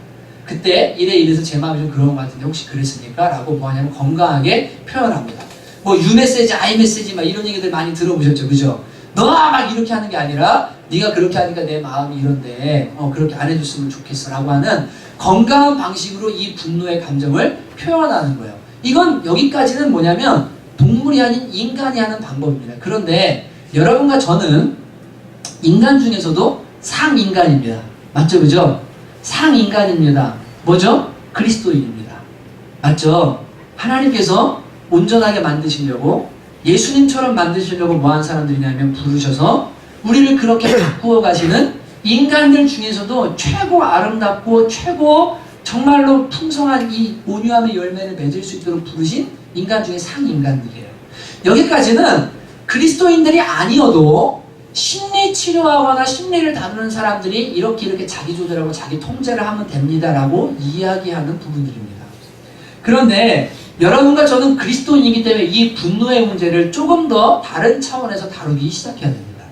그때 이래서 제 마음이 좀 그런 것 같은데 혹시 그랬습니까? 라고 뭐 하냐면 건강하게 표현합니다. 뭐 유메시지, 아이메시지 막 이런 얘기들 많이 들어보셨죠? 그죠? 너가 막 이렇게 하는 게 아니라 네가 그렇게 하니까 내 마음이 이런데 그렇게 안 해줬으면 좋겠어 라고 하는 건강한 방식으로 이 분노의 감정을 표현하는 거예요. 이건 여기까지는 뭐냐면 동물이 아닌 인간이 하는 방법입니다. 그런데 여러분과 저는 인간 중에서도 상인간입니다. 맞죠? 그죠? 상인간입니다. 뭐죠? 그리스도인입니다. 맞죠? 하나님께서 온전하게 만드시려고 예수님처럼 만드시려고 뭐한 사람들이냐면 부르셔서 우리를 그렇게 바꾸어 가시는 인간들 중에서도 최고 아름답고 최고 정말로 풍성한 이 온유함의 열매를 맺을 수 있도록 부르신 인간 중에 상인간들이에요. 여기까지는 그리스도인들이 아니어도 심리 치료하거나 심리를 다루는 사람들이 이렇게 자기 조절하고 자기 통제를 하면 됩니다라고 이야기하는 부분들입니다. 그런데 여러분과 저는 그리스도인이기 때문에 이 분노의 문제를 조금 더 다른 차원에서 다루기 시작해야 됩니다.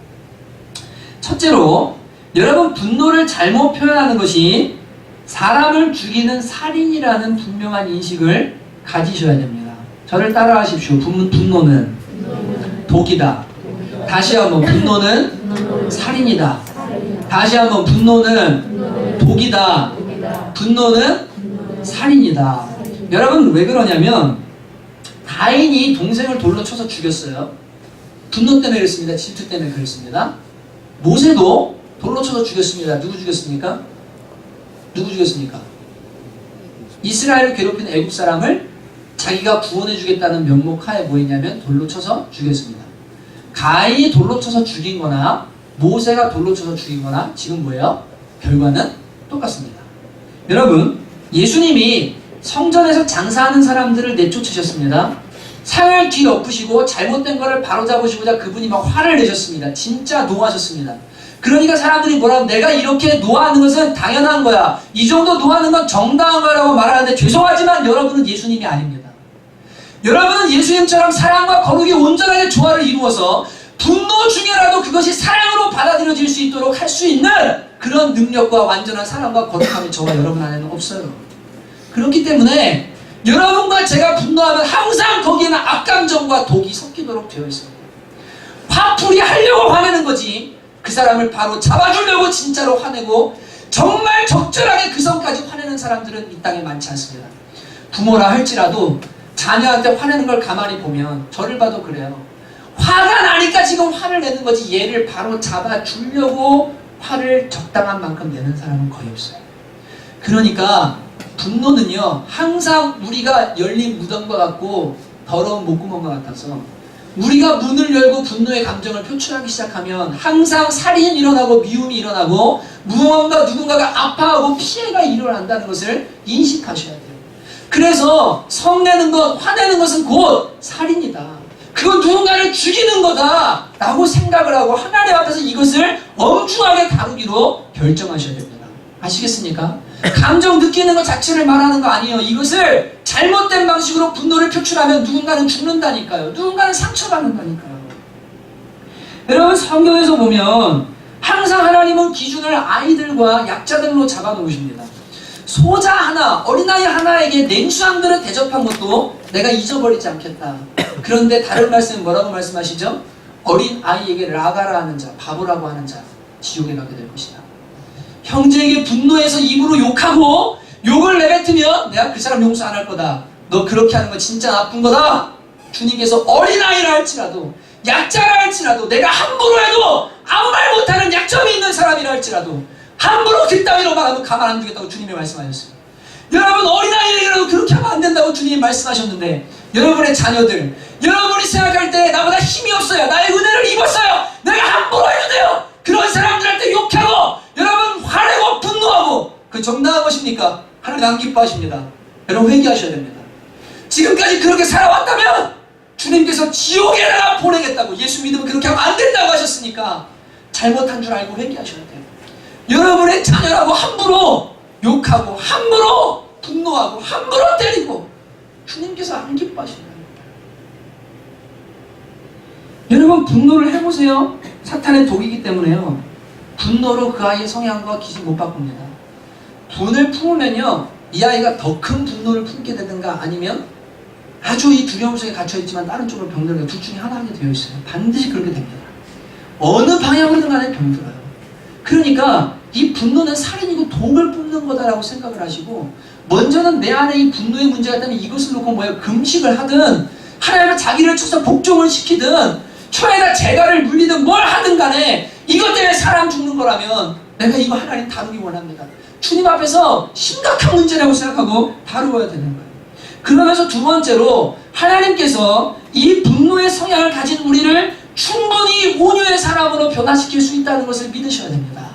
첫째로 여러분 분노를 잘못 표현하는 것이 사람을 죽이는 살인이라는 분명한 인식을 가지셔야 됩니다. 저를 따라 하십시오. 분노는 독이다. 다시 한번 분노는 살인이다. 다시 한번 분노는 독이다. 분노는 살인이다. 여러분 왜 그러냐면 가인이 동생을 돌로 쳐서 죽였어요. 분노 때문에 그랬습니다. 질투 때문에 그랬습니다. 모세도 돌로 쳐서 죽였습니다. 누구 죽였습니까? 누구 죽였습니까? 이스라엘을 괴롭힌 애국 사람을 자기가 구원해 주겠다는 명목하에 뭐 했냐면 돌로 쳐서 죽였습니다. 가인이 돌로 쳐서 죽인 거나 모세가 돌로 쳐서 죽인 거나 지금 뭐예요? 결과는 똑같습니다. 여러분 예수님이 성전에서 장사하는 사람들을 내쫓으셨습니다. 상을 뒤엎으시고 잘못된 것을 바로잡으시고자 그분이 막 화를 내셨습니다. 진짜 노하셨습니다. 그러니까 사람들이 뭐라고 내가 이렇게 노하는 것은 당연한 거야. 이 정도 노하는 건 정당한 거라고 말하는데 죄송하지만 여러분은 예수님이 아닙니다. 여러분은 예수님처럼 사랑과 거룩이 온전하게 조화를 이루어서 분노 중에라도 그것이 사랑으로 받아들여질 수 있도록 할 수 있는 그런 능력과 완전한 사랑과 거룩함이 저와 여러분 안에는 없어요. 그렇기 때문에 여러분과 제가 분노하면 항상 거기에는 악감정과 독이 섞이도록 되어 있습니다. 화풀이 하려고 화내는 거지 그 사람을 바로 잡아주려고 진짜로 화내고 정말 적절하게 그 선까지 화내는 사람들은 이 땅에 많지 않습니다. 부모라 할지라도 자녀한테 화내는 걸 가만히 보면 저를 봐도 그래요. 화가 나니까 지금 화를 내는 거지 얘를 바로 잡아주려고 화를 적당한 만큼 내는 사람은 거의 없어요. 그러니까 분노는요 항상 우리가 열린 무덤과 같고 더러운 목구멍과 같아서 우리가 문을 열고 분노의 감정을 표출하기 시작하면 항상 살인이 일어나고 미움이 일어나고 무언가 누군가가 아파하고 피해가 일어난다는 것을 인식하셔야 돼요. 그래서 성내는 것, 화내는 것은 곧 살인이다. 그건 누군가를 죽이는 거다 라고 생각을 하고 하나님 앞에서 이것을 엄중하게 다루기로 결정하셔야 됩니다. 아시겠습니까? 감정 느끼는 것 자체를 말하는 거 아니에요. 이것을 잘못된 방식으로 분노를 표출하면 누군가는 죽는다니까요. 누군가는 상처받는다니까요. 여러분 성경에서 보면 항상 하나님은 기준을 아이들과 약자들로 잡아놓으십니다. 소자 하나, 어린아이 하나에게 냉수 한 그릇 대접한 것도 내가 잊어버리지 않겠다. 그런데 다른 말씀은 뭐라고 말씀하시죠? 어린아이에게 라가라 하는 자, 바보라고 하는 자, 지옥에 가게 될 것이다. 형제에게 분노해서 입으로 욕하고 욕을 내뱉으면 내가 그 사람 용서 안 할 거다. 너 그렇게 하는 거 진짜 나쁜 거다. 주님께서 어린아이라 할지라도 약자라 할지라도 내가 함부로 해도 아무 말 못하는 약점이 있는 사람이라 할지라도 함부로 그따위로 말하면 가만 안 두겠다고 주님이 말씀하셨어요. 여러분 어린아이에게라도 그렇게 하면 안 된다고 주님이 말씀하셨는데 여러분의 자녀들 여러분이 생각할 때 나보다 힘이 없어요. 나의 은혜를 입었어요. 내가 함부로 해도 돼요. 그런 사람들한테 욕하고 여러분 화내고 분노하고 그 정당한 것입니까? 하나님 안 기뻐하십니다. 여러분 회개하셔야 됩니다. 지금까지 그렇게 살아왔다면 주님께서 지옥에다가 보내겠다고 예수 믿으면 그렇게 하면 안 된다고 하셨으니까 잘못한 줄 알고 회개하셔야 돼요. 여러분의 자녀라고 함부로 욕하고 함부로 분노하고 함부로 때리고 주님께서 안 기뻐하십니다. 여러분 분노를 해보세요. 사탄의 독이기 때문에요. 분노로 그 아이의 성향과 기질 못 바꿉니다. 분을 품으면요 이 아이가 더 큰 분노를 품게 되든가 아니면 아주 이 두려움 속에 갇혀있지만 다른 쪽으로 병들어요. 둘 중에 하나 하게 되어 있어요. 반드시 그렇게 됩니다. 어느 방향으로든 간에 병들어요. 그러니까 이 분노는 살인이고 독을 뿜는 거다라고 생각을 하시고 먼저는 내 안에 이 분노의 문제가 있다면 이것을 놓고 뭐예요? 금식을 하든 하나님은 자기를 쳐서 복종을 시키든 혀에다 재갈을 물리든 뭘 하든 간에 이것 때문에 사람 죽는 거라면 내가 이거 하나님 다루기 원합니다. 주님 앞에서 심각한 문제라고 생각하고 다루어야 되는 거예요. 그러면서 두 번째로 하나님께서 이 분노의 성향을 가진 우리를 충분히 온유의 사람으로 변화시킬 수 있다는 것을 믿으셔야 됩니다.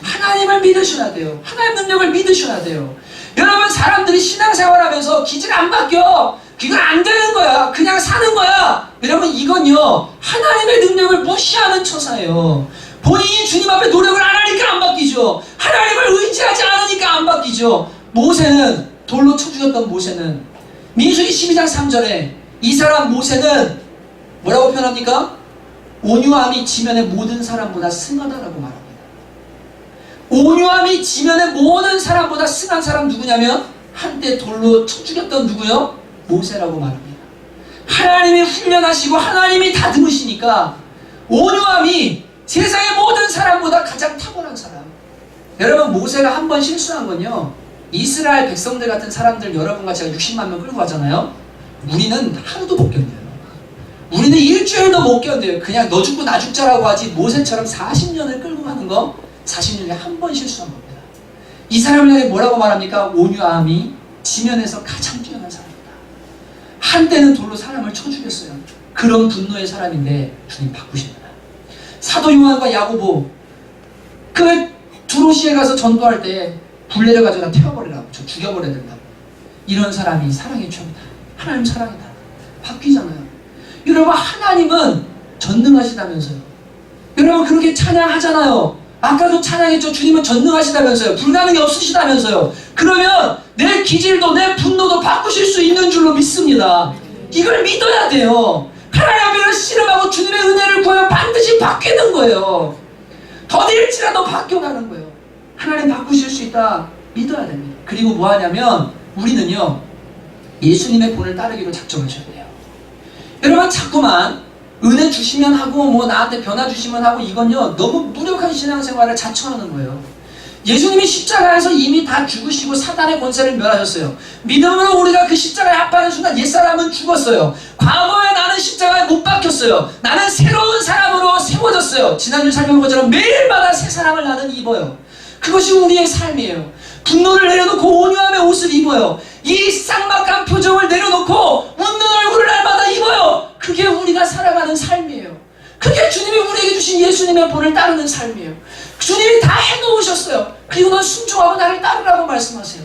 하나님을 믿으셔야 돼요. 하나님 능력을 믿으셔야 돼요. 여러분 사람들이 신앙생활하면서 기질 안 바뀌어. 이건 안 되는 거야. 그냥 사는 거야. 여러분 이건요 하나님의 능력을 무시하는 처사예요. 본인이 주님 앞에 노력을 안 하니까 안 바뀌죠. 하나님을 의지하지 않으니까 안 바뀌죠. 모세는 돌로 쳐 죽였던 모세는 민수기 12장 3절에 이 사람 모세는 뭐라고 표현합니까? 온유함이 지면의 모든 사람보다 승하다라고 말합니다. 온유함이 지면의 모든 사람보다 승한 사람 누구냐면 한때 돌로 쳐 죽였던 누구요? 모세라고 말합니다. 하나님이 훈련하시고 하나님이 다듬으시니까 온유함이 세상의 모든 사람보다 가장 탁월한 사람. 여러분 모세가 한 번 실수한 건요 이스라엘 백성들 같은 사람들 여러분과 제가 60만 명 끌고 가잖아요. 우리는 하루도 못 견뎌요. 우리는 일주일도 못 견뎌요. 그냥 너 죽고 나 죽자라고 하지 모세처럼 40년을 끌고 가는 거 40년에 한 번 실수한 겁니다. 이 사람을 향해 뭐라고 말합니까? 온유함이 지면에서 가장 뛰어난 사람이다. 한때는 돌로 사람을 쳐 죽였어요. 그런 분노의 사람인데 주님 바꾸십니다. 사도 요한과 야고보 그 두로시에 가서 전도할 때 불 내려가지고 다 태워버리라고 저 죽여버려야 된다고. 이런 사람이 사랑의 처음이다. 하나님 사랑이다. 바뀌잖아요. 여러분 하나님은 전능하시다면서요. 여러분 그렇게 찬양하잖아요. 아까도 찬양했죠. 주님은 전능하시다면서요. 불가능이 없으시다면서요. 그러면 내 기질도 내 분노도 바꾸실 수 있는 줄로 믿습니다. 이걸 믿어야 돼요. 하나님 앞에서 씨름하고 주님의 은혜를 구하면 반드시 바뀌는 거예요. 더딜지라도 바뀌어가는 거예요. 하나님 바꾸실 수 있다 믿어야 됩니다. 그리고 뭐 하냐면 우리는요 예수님의 본을 따르기로 작정하셔야 돼요. 여러분 자꾸만 은혜 주시면 하고 뭐 나한테 변화 주시면 하고 이건요 너무 무력한 신앙생활을 자처하는 거예요. 예수님이 십자가에서 이미 다 죽으시고 사단의 권세를 멸하셨어요. 믿음으로 우리가 그 십자가에 합하는 순간 옛사람은 죽었어요. 과거에 나는 십자가에 못 박혔어요. 나는 새로운 사람으로 세워졌어요. 지난주 살펴본 것처럼 매일마다 새 사람을 나는 입어요. 그것이 우리의 삶이에요. 분노를 내려놓고 온유함의 옷을 입어요. 이 쌍막한 표정을 내려놓고 웃는 얼굴을 날마다 입어요. 그게 우리가 살아가는 삶이에요. 그게 주님이 우리에게 주신 예수님의 본을 따르는 삶이에요. 주님이 다 해놓으셨어요. 그리고 넌 순종하고 나를 따르라고 말씀하세요.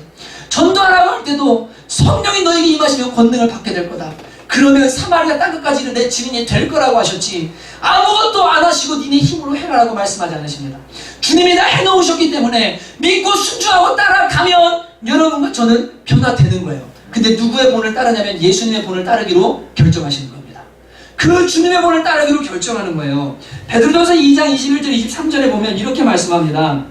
전도하라고 할 때도 성령이 너에게 임하시면 권능을 받게 될 거다. 그러면 사마리아 땅끝까지 이르는 내 증인이 될 거라고 하셨지 아무것도 안 하시고 니네 힘으로 해라라고 말씀하지 않으십니다. 주님이 다 해놓으셨기 때문에 믿고 순종하고 따라가면 여러분과 저는 변화되는 거예요. 근데 누구의 본을 따르냐면 예수님의 본을 따르기로 결정하시는 겁니다. 그 주님의 본을 따르기로 결정하는 거예요. 베드로전서 2장 21절 23절에 보면 이렇게 말씀합니다.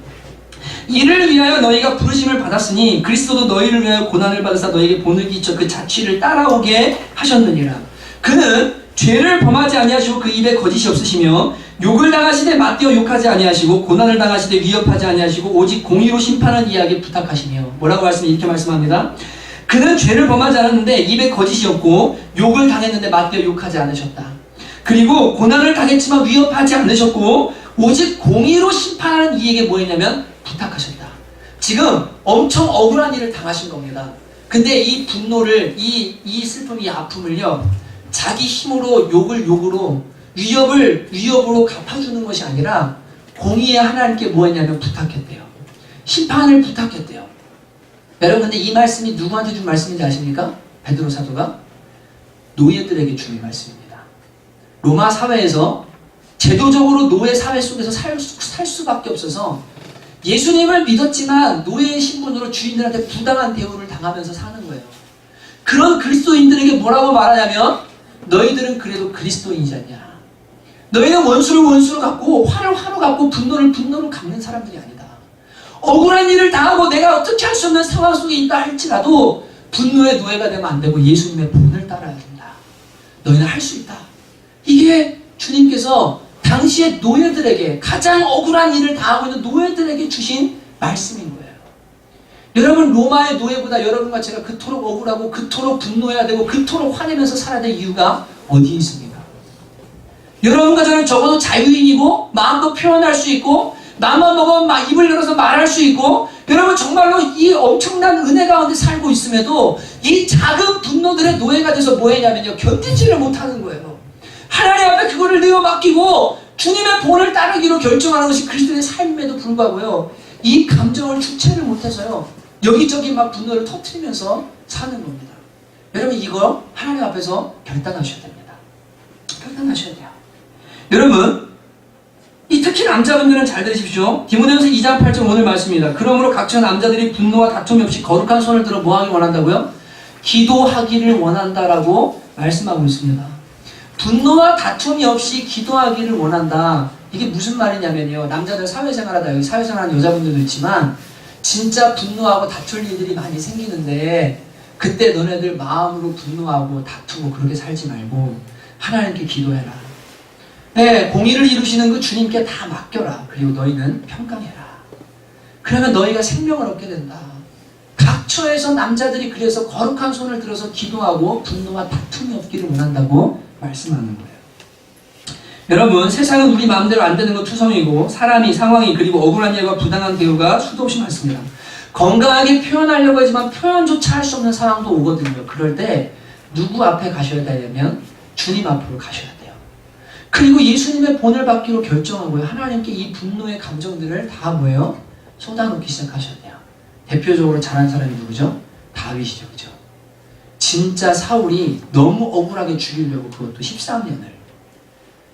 이를 위하여 너희가 부르심을 받았으니 그리스도도 너희를 위하여 고난을 받으사 너희에게 본을 끼쳐 그 자취를 따라오게 하셨느니라. 그는 죄를 범하지 아니하시고 그 입에 거짓이 없으시며 욕을 당하시되 맞대어 욕하지 아니하시고 고난을 당하시되 위협하지 아니하시고 오직 공의로 심판하는 이야기에 부탁하시며 뭐라고 이렇게 말씀합니다. 그는 죄를 범하지 않았는데 입에 거짓이 없고 욕을 당했는데 맞대어 욕하지 않으셨다. 그리고 고난을 당했지만 위협하지 않으셨고 오직 공의로 심판하는 이에게 뭐 했냐면 부탁하셨다. 지금 엄청 억울한 일을 당하신 겁니다. 근데 이 분노를 이 슬픔 이 아픔을요 자기 힘으로 욕으로 위협으로 갚아주는 것이 아니라 공의의 하나님께 뭐 했냐면 부탁했대요. 심판을 부탁했대요. 여러분 근데 이 말씀이 누구한테 준 말씀인지 아십니까? 베드로 사도가 노예들에게 준 말씀입니다. 로마 사회에서 제도적으로 노예 사회 속에서 살 수밖에 없어서 예수님을 믿었지만 노예의 신분으로 주인들한테 부당한 대우를 당하면서 사는 거예요. 그런 그리스도인들에게 뭐라고 말하냐면 너희들은 그래도 그리스도인이지 않냐. 너희는 원수를 원수로 갚고 화를 화로 갚고 분노를 분노로 갚는 사람들이 아니다. 억울한 일을 당하고 내가 어떻게 할 수 없는 상황 속에 있다 할지라도 분노의 노예가 되면 안 되고 예수님의 본을 따라야 된다. 너희는 할 수 있다. 이게 주님께서 당시의 노예들에게 가장 억울한 일을 당하고 있는 노예들에게 주신 말씀인 거예요. 여러분 로마의 노예보다 여러분과 제가 그토록 억울하고 그토록 분노해야 되고 그토록 화내면서 살아야 될 이유가 어디에 있습니까? 여러분과 저는 적어도 자유인이고 마음도 표현할 수 있고 마음만 먹으면 막 입을 열어서 말할 수 있고 여러분 정말로 이 엄청난 은혜 가운데 살고 있음에도 이 작은 분노들의 노예가 돼서 뭐 했냐면요 견디지를 못하는 거예요. 하나님 앞에 그거를 내어 맡기고 주님의 본을 따르기로 결정하는 것이 그리스도의 삶임에도 불구하고요 이 감정을 주체를 못해서요 여기저기 막 분노를 터뜨리면서 사는 겁니다. 여러분 이거 하나님 앞에서 결단하셔야 됩니다. 결단하셔야 돼요. 여러분 특히 남자분들은 잘 들으십시오. 디모데전서 2장 8절 오늘 말씀입니다. 그러므로 각처 남자들이 분노와 다툼이 없이 거룩한 손을 들어 뭐 하기 원한다고요? 기도하기를 원한다라고 말씀하고 있습니다. 분노와 다툼이 없이 기도하기를 원한다. 이게 무슨 말이냐면요. 남자들 사회생활하다 여기 사회생활하는 여자분들도 있지만 진짜 분노하고 다툴 일들이 많이 생기는데 그때 너네들 마음으로 분노하고 다투고 그렇게 살지 말고 하나님께 기도해라. 네, 공의를 이루시는 그 주님께 다 맡겨라. 그리고 너희는 평강해라. 그러면 너희가 생명을 얻게 된다. 각처에서 남자들이 그래서 거룩한 손을 들어서 기도하고 분노와 다툼이 없기를 원한다고 말씀하는 거예요. 여러분 세상은 우리 마음대로 안 되는 것 투성이고 사람이 상황이 그리고 억울한 일과 부당한 대우가 수도 없이 많습니다. 건강하게 표현하려고 하지만 표현조차 할 수 없는 상황도 오거든요. 그럴 때 누구 앞에 가셔야 되냐면 주님 앞으로 가셔야 돼요. 그리고 예수님의 본을 받기로 결정하고요. 하나님께 이 분노의 감정들을 다 뭐예요? 쏟아놓기 시작하셔야 돼요. 대표적으로 잘한 사람이 누구죠? 다윗이죠. 그죠? 진짜 사울이 너무 억울하게 죽이려고 그것도 13년을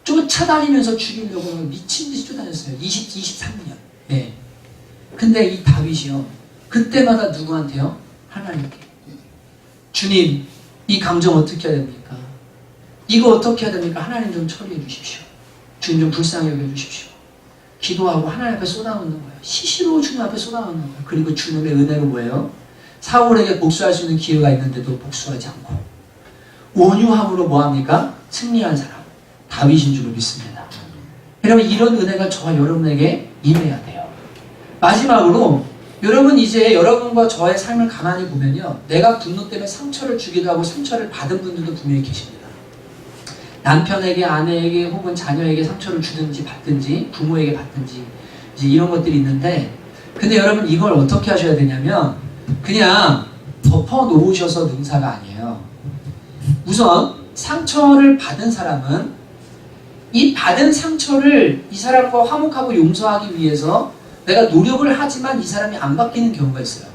쫓아다니면서 죽이려고 미친 듯이 쫓아다녔어요. 23년. 네. 근데 이 다윗이요, 그때마다 누구한테요? 하나님께. 주님, 이 감정 어떻게 해야 됩니까? 이거 어떻게 해야 됩니까? 하나님 좀 처리해 주십시오. 주님 좀 불쌍히 여겨주십시오. 기도하고 하나님 앞에 쏟아놓는 거예요. 시시로 주님 앞에 쏟아놓는 거예요. 그리고 주님의 은혜로 뭐예요? 사울에게 복수할 수 있는 기회가 있는데도 복수하지 않고 온유함으로 뭐합니까? 승리한 사람, 다윗인 줄로 믿습니다. 여러분, 이런 은혜가 저와 여러분에게 임해야 돼요. 마지막으로 여러분, 이제 여러분과 저의 삶을 가만히 보면요, 내가 분노 때문에 상처를 주기도 하고 상처를 받은 분들도 분명히 계십니다. 남편에게, 아내에게 혹은 자녀에게 상처를 주든지 받든지 부모에게 받든지 이제 이런 것들이 있는데, 근데 여러분, 이걸 어떻게 하셔야 되냐면 그냥 덮어 놓으셔서 능사가 아니에요. 우선 상처를 받은 사람은 이 받은 상처를 이 사람과 화목하고 용서하기 위해서 내가 노력을 하지만 이 사람이 안 바뀌는 경우가 있어요.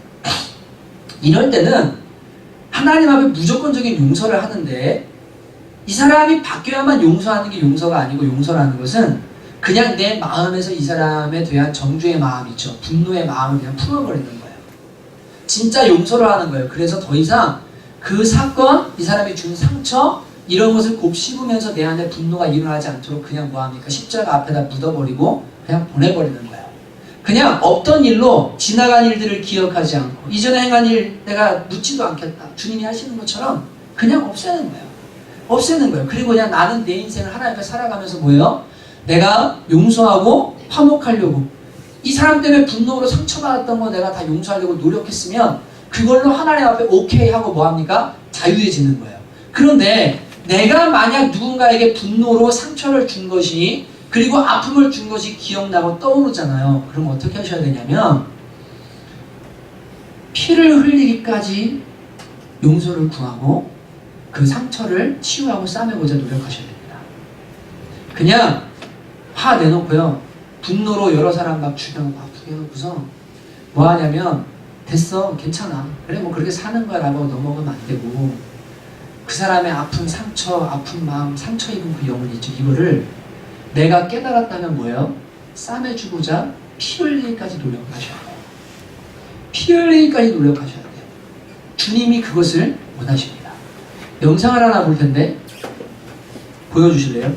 이럴 때는 하나님 앞에 무조건적인 용서를 하는데, 이 사람이 바뀌어야만 용서하는 게 용서가 아니고, 용서라는 것은 그냥 내 마음에서 이 사람에 대한 정죄의 마음 있죠. 분노의 마음을 그냥 풀어버리는 거예요. 진짜 용서를 하는 거예요. 그래서 더 이상 그 사건, 이 사람이 준 상처, 이런 것을 곱씹으면서 내 안에 분노가 일어나지 않도록 그냥 뭐합니까? 십자가 앞에다 묻어버리고 그냥 보내버리는 거예요. 그냥 없던 일로 지나간 일들을 기억하지 않고 이전에 행한 일 내가 묻지도 않겠다, 주님이 하시는 것처럼 그냥 없애는 거예요. 없애는 거예요. 그리고 그냥 나는 내 인생을 하나님 앞에 살아가면서 뭐예요? 내가 용서하고 화목하려고, 이 사람 때문에 분노로 상처받았던 거 내가 다 용서하려고 노력했으면 그걸로 하나님 앞에 오케이 하고 뭐합니까? 자유해지는 거예요. 그런데 내가 만약 누군가에게 분노로 상처를 준 것이, 그리고 아픔을 준 것이 기억나고 떠오르잖아요. 그럼 어떻게 하셔야 되냐면 피를 흘리기까지 용서를 구하고 그 상처를 치유하고 싸매고자 노력하셔야 됩니다. 그냥 화 내놓고요, 분노로 여러 사람 막 죽여놓고 아프게 해놓고서 뭐 하냐면, 됐어, 괜찮아, 그래 뭐 그렇게 사는 거야 라고 넘어가면 안 되고, 그 사람의 아픈 상처, 아픈 마음, 상처 입은 그 영혼 있죠, 이거를 내가 깨달았다면 뭐예요? 싸매주고자 피 흘리기까지 노력하셔야 돼요. 피 흘리기까지 노력하셔야 돼요. 주님이 그것을 원하십니다. 영상을 하나 볼 텐데 보여주실래요?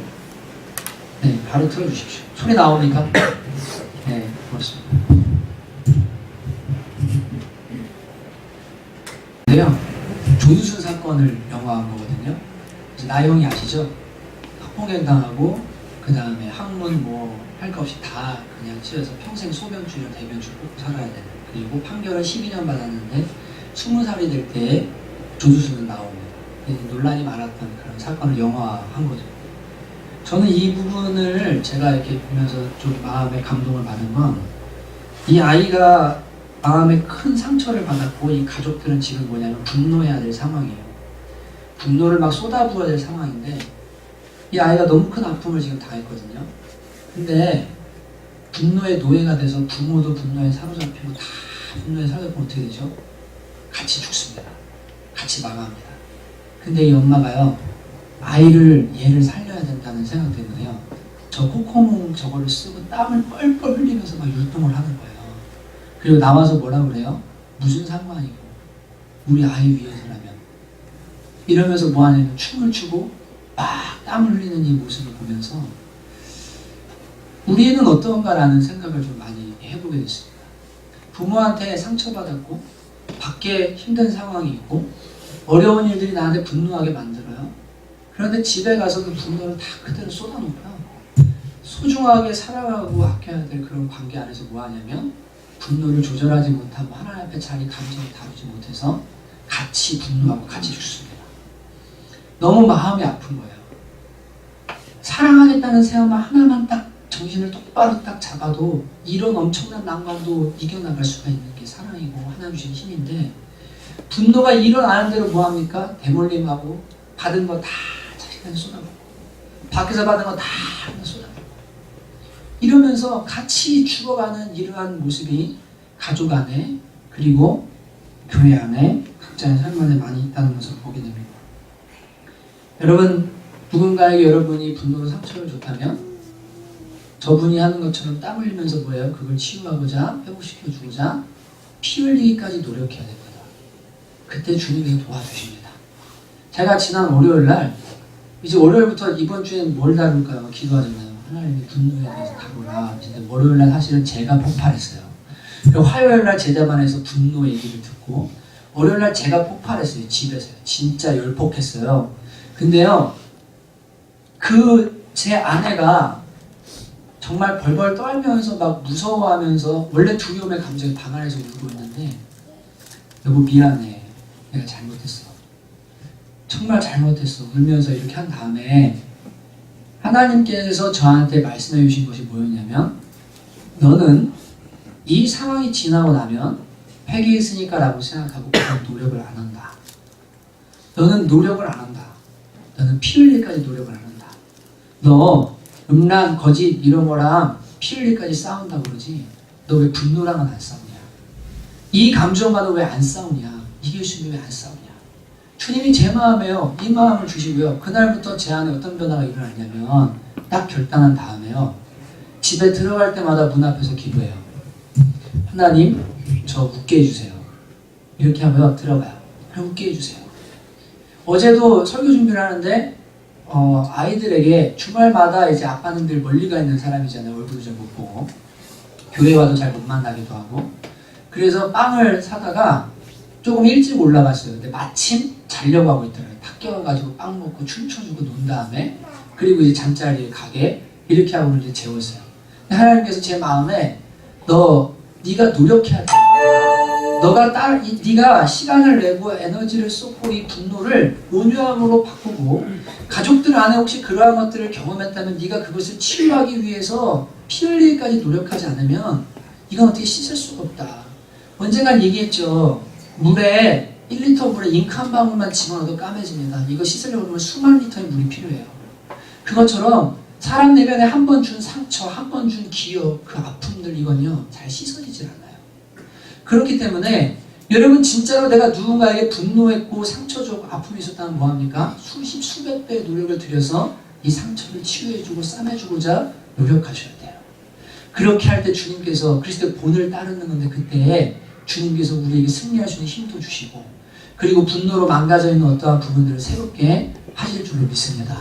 네, 바로 틀어주십시오. 소리 나옵니까? 네, 고맙습니다. 네요, 조두순 사건을 영화한 거거든요. 나영이 아시죠? 학폭행당하고 그 다음에 학문 뭐 할 거 없이 다 그냥 치러서 평생 소변줄이랑 대변줄 꼭 살아야 되는, 그리고 판결은 12년 받았는데 20살이 될 때 조두순은 나옵니다. 논란이 많았던 그런 사건을 영화한 거죠. 저는 이 부분을 제가 이렇게 보면서 좀 마음에 감동을 받은 건, 이 아이가 마음에 큰 상처를 받았고 이 가족들은 지금 뭐냐면 분노해야 될 상황이에요. 분노를 막 쏟아부어야 될 상황인데 이 아이가 너무 큰 아픔을 지금 당했거든요. 근데 분노의 노예가 돼서 부모도 분노에 사로잡히고 다 분노에 사로잡히면 어떻게 되죠? 같이 죽습니다. 같이 망합니다. 근데 이 엄마가요, 얘를 살려야 된다는 생각 때문에요, 저 코코몽 저거를 쓰고 땀을 뻘뻘 흘리면서 막 율동을 하는 거예요. 그리고 나와서 뭐라 그래요? 무슨 상관이고 우리 아이 위해서라면, 이러면서 뭐 하냐면 춤을 추고 막 땀을 흘리는 이 모습을 보면서 우리는 어떤가라는 생각을 좀 많이 해보게 됐습니다. 부모한테 상처받았고 밖에 힘든 상황이 있고 어려운 일들이 나한테 분노하게 만들어요. 그런데 집에 가서 그 분노를 다 그대로 쏟아놓고요, 소중하게 살아가고 아껴야 될 그런 관계 안에서 뭐 하냐면 분노를 조절하지 못하고 하나님 앞에 자기 감정을 다루지 못해서 같이 분노하고 같이 죽습니다. 너무 마음이 아픈 거예요. 사랑하겠다는 생각 하나만 딱 정신을 똑바로 딱 잡아도 이런 엄청난 난관도 이겨나갈 수가 있는 게 사랑이고 하나님 주신 힘인데, 분노가 일어나는 대로 뭐합니까? 대물림하고 받은 거 다 자식한테 쏟아붓고 밖에서 받은 거 다 쏟아붓고 이러면서 같이 죽어가는 이러한 모습이 가족 안에 그리고 교회 안에 각자의 삶 안에 많이 있다는 것을 보게 됩니다. 여러분, 누군가에게 여러분이 분노로 상처를 줬다면 저분이 하는 것처럼 땀 흘리면서 뭐예요? 그걸 치유하고자 회복시켜주고자 피 흘리기까지 노력해야 됩니다. 그때 주님이 도와주십니다. 제가 지난 월요일날 이제 월요일부터 이번 주에는 뭘 다룰까요? 기도하잖아요. 하나님의 분노에 대해서 다루라. 근데 월요일날 사실은 제가 폭발했어요. 그리고 화요일날 제자반에서 분노 얘기를 듣고 월요일날 제가 폭발했어요. 집에서요. 진짜 열폭했어요. 근데요, 제 아내가 정말 벌벌 떨면서 막 무서워하면서 원래 두려움의 감정이 방 안에서 울고 있는데 여보 미안해. 내가 잘못했어. 정말 잘못했어. 울면서 이렇게 한 다음에 하나님께서 저한테 말씀해 주신 것이 뭐였냐면 너는 이 상황이 지나고 나면 회개했으니까 라고 생각하고 그런 노력을 안 한다. 너는 노력을 안 한다. 너는 피 흘릴까지 노력을 안 한다. 너 음란, 거짓 이런 거랑 피 흘릴까지 싸운다고 그러지. 너 왜 분노랑은 안 싸우냐. 이 감정과는 왜 안 싸우냐. 이길 수 있는데 왜 안 싸우냐. 주님이 제 마음에요. 이 마음을 주시고요. 그날부터 제 안에 어떤 변화가 일어났냐면 딱 결단한 다음에요. 집에 들어갈 때마다 문 앞에서 기도해요. 하나님, 저 웃게 해주세요. 이렇게 하면 들어가요. 그럼 웃게 해주세요. 어제도 설교 준비를 하는데 아이들에게 주말마다 이제 아빠는 늘 멀리 가 있는 사람이잖아요. 얼굴도 잘 못 보고 교회 와도 잘 못 만나기도 하고 그래서 빵을 사다가 조금 일찍 올라갔어요. 근데 마침 자려고 하고 있더라고요. 탁 깨워가지고 빵 먹고 춤춰주고 논 다음에 그리고 이제 잠자리에 가게 이렇게 하고 이제 재웠어요. 하나님께서 제 마음에 네가 노력해야 돼. 네가 시간을 내고 에너지를 쏟고 이 분노를 온유함으로 바꾸고 가족들 안에 혹시 그러한 것들을 경험했다면 네가 그것을 치유하기 위해서 피 흘리기까지 노력하지 않으면 이건 어떻게 씻을 수가 없다. 언젠간 얘기했죠. 물에 1리터 물에 잉크 한 방울만 집어넣어도 까매집니다. 이거 씻으려고 하면 수만 리터의 물이 필요해요. 그것처럼 사람 내면에 한 번 준 상처, 한 번 준 기억, 그 아픔들 이건요 잘 씻어지질 않아요. 그렇기 때문에 여러분 진짜로 내가 누군가에게 분노했고 상처 주고 아픔이 있었다면 뭐합니까? 수십 수백 배의 노력을 들여서 이 상처를 치유해주고 싸매주고자 노력하셔야 돼요. 그렇게 할 때 주님께서 그리스도의 본을 따르는 건데 그때 주님께서 우리에게 승리할 수 있는 힘도 주시고 그리고 분노로 망가져 있는 어떠한 부분들을 새롭게 하실 줄로 믿습니다.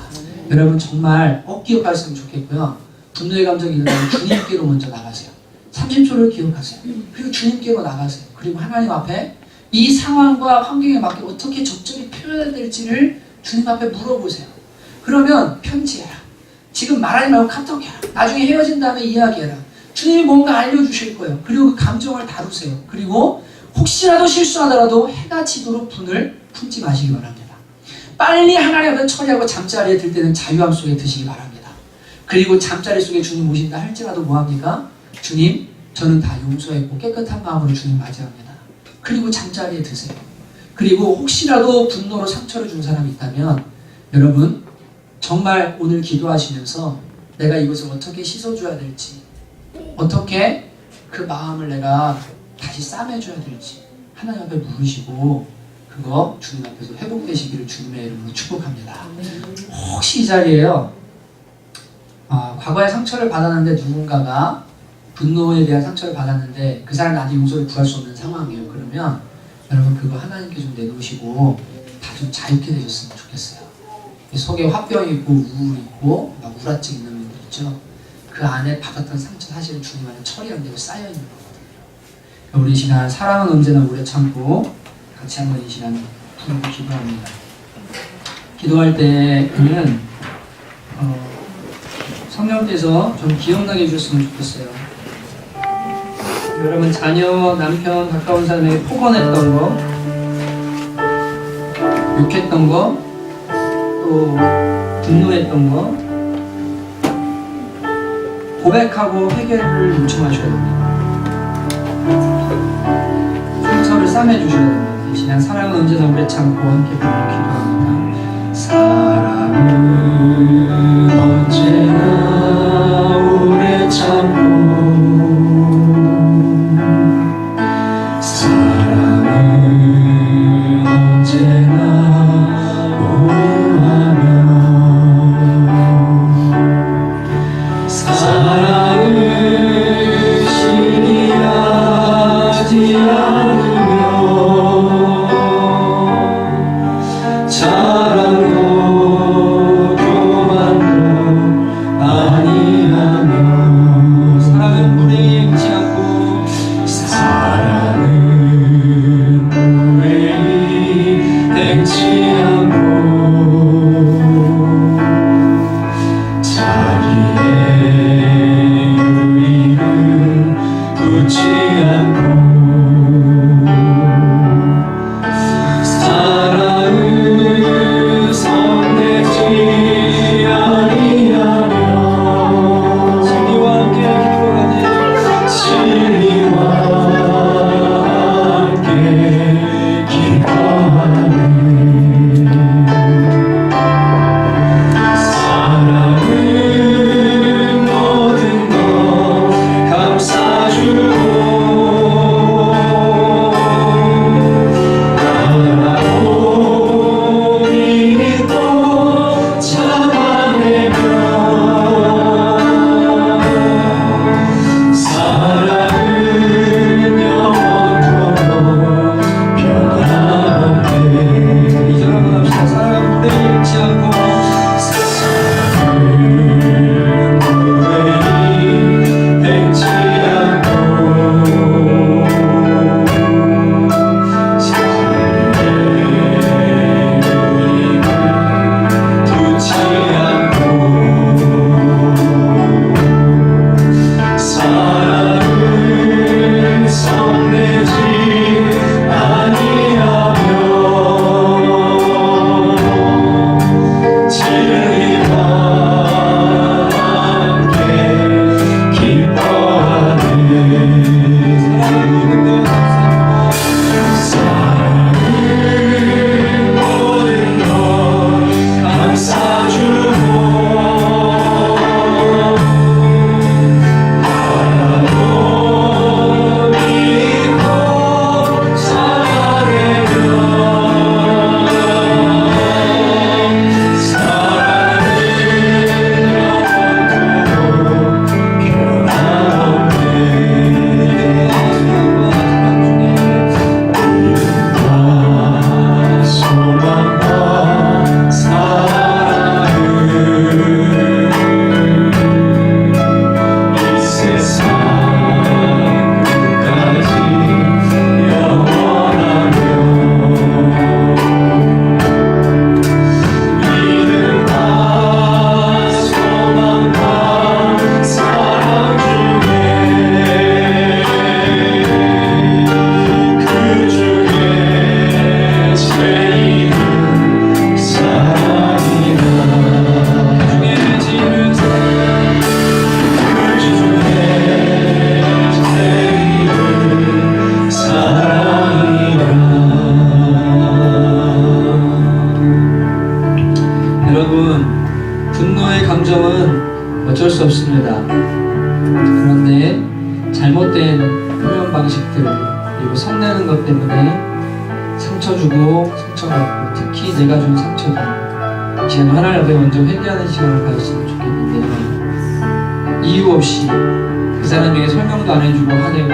여러분 정말 꼭 기억하시면 좋겠고요. 분노의 감정이 일어나면 주님께로 먼저 나가세요. 30초를 기억하세요. 그리고 주님께로 나가세요. 그리고 하나님 앞에 이 상황과 환경에 맞게 어떻게 적절히 표현해야 될지를 주님 앞에 물어보세요. 그러면 편지해라. 지금 말하지 말고 카톡해라. 나중에 헤어진 다음에 이야기해라. 주님이 뭔가 알려주실 거예요. 그리고 그 감정을 다루세요. 그리고 혹시라도 실수하더라도 해가 지도록 분을 품지 마시기 바랍니다. 빨리 하나님 앞에 처리하고 잠자리에 들 때는 자유함 속에 드시기 바랍니다. 그리고 잠자리 속에 주님 오신다 할지라도 뭐합니까? 주님, 저는 다 용서했고 깨끗한 마음으로 주님 맞이합니다. 그리고 잠자리에 드세요. 그리고 혹시라도 분노로 상처를 준 사람이 있다면 여러분 정말 오늘 기도하시면서 내가 이것을 어떻게 씻어줘야 될지 어떻게 그 마음을 내가 다시 싸매줘야 될지 하나님 앞에 물으시고 그거 주님 앞에서 회복되시기를 주님의 이름으로 축복합니다. 혹시 이 자리에요 과거에 상처를 받았는데 누군가가 분노에 대한 상처를 받았는데 그 사람이 나한테 용서를 구할 수 없는 상황이에요. 그러면 여러분 그거 하나님께 좀 내놓으시고 다 좀 자유케 되셨으면 좋겠어요. 속에 화병이 있고 우울이 있고 막 우울증 있는 분들 있죠. 그 안에 받았던 상처 사실은 주님 안에 처리 안 되고 쌓여있는 거거든요. 우리 이 시간 사랑은 언제나 오래 참고 같이 한번 이 시간 부르고 기도합니다. 기도할 때는 성령께서 좀 기억나게 해주셨으면 좋겠어요. 여러분 자녀, 남편, 가까운 사람에게 폭언했던 거, 욕했던 거, 또 분노했던 거 고백하고 회개를 요청하셔야 됩니다. 상처를 싸매주셔야 됩니다. 이 시간 사랑은 언제나 오래 참고 함께 부르고 기도합니다. 사랑은 언제나 오래 참고 사랑은 언제나 오래하며 어쩔 수 없습니다. 그런데 잘못된 표현 방식들 그리고 성내는 것 때문에 상처 주고 상처받고 특히 내가 준 상처들 이 시간 하나님 앞에 먼저 회개하는 시간을 가졌으면 좋겠는데요. 이유 없이 그 사람에게 설명도 안 해주고 화내고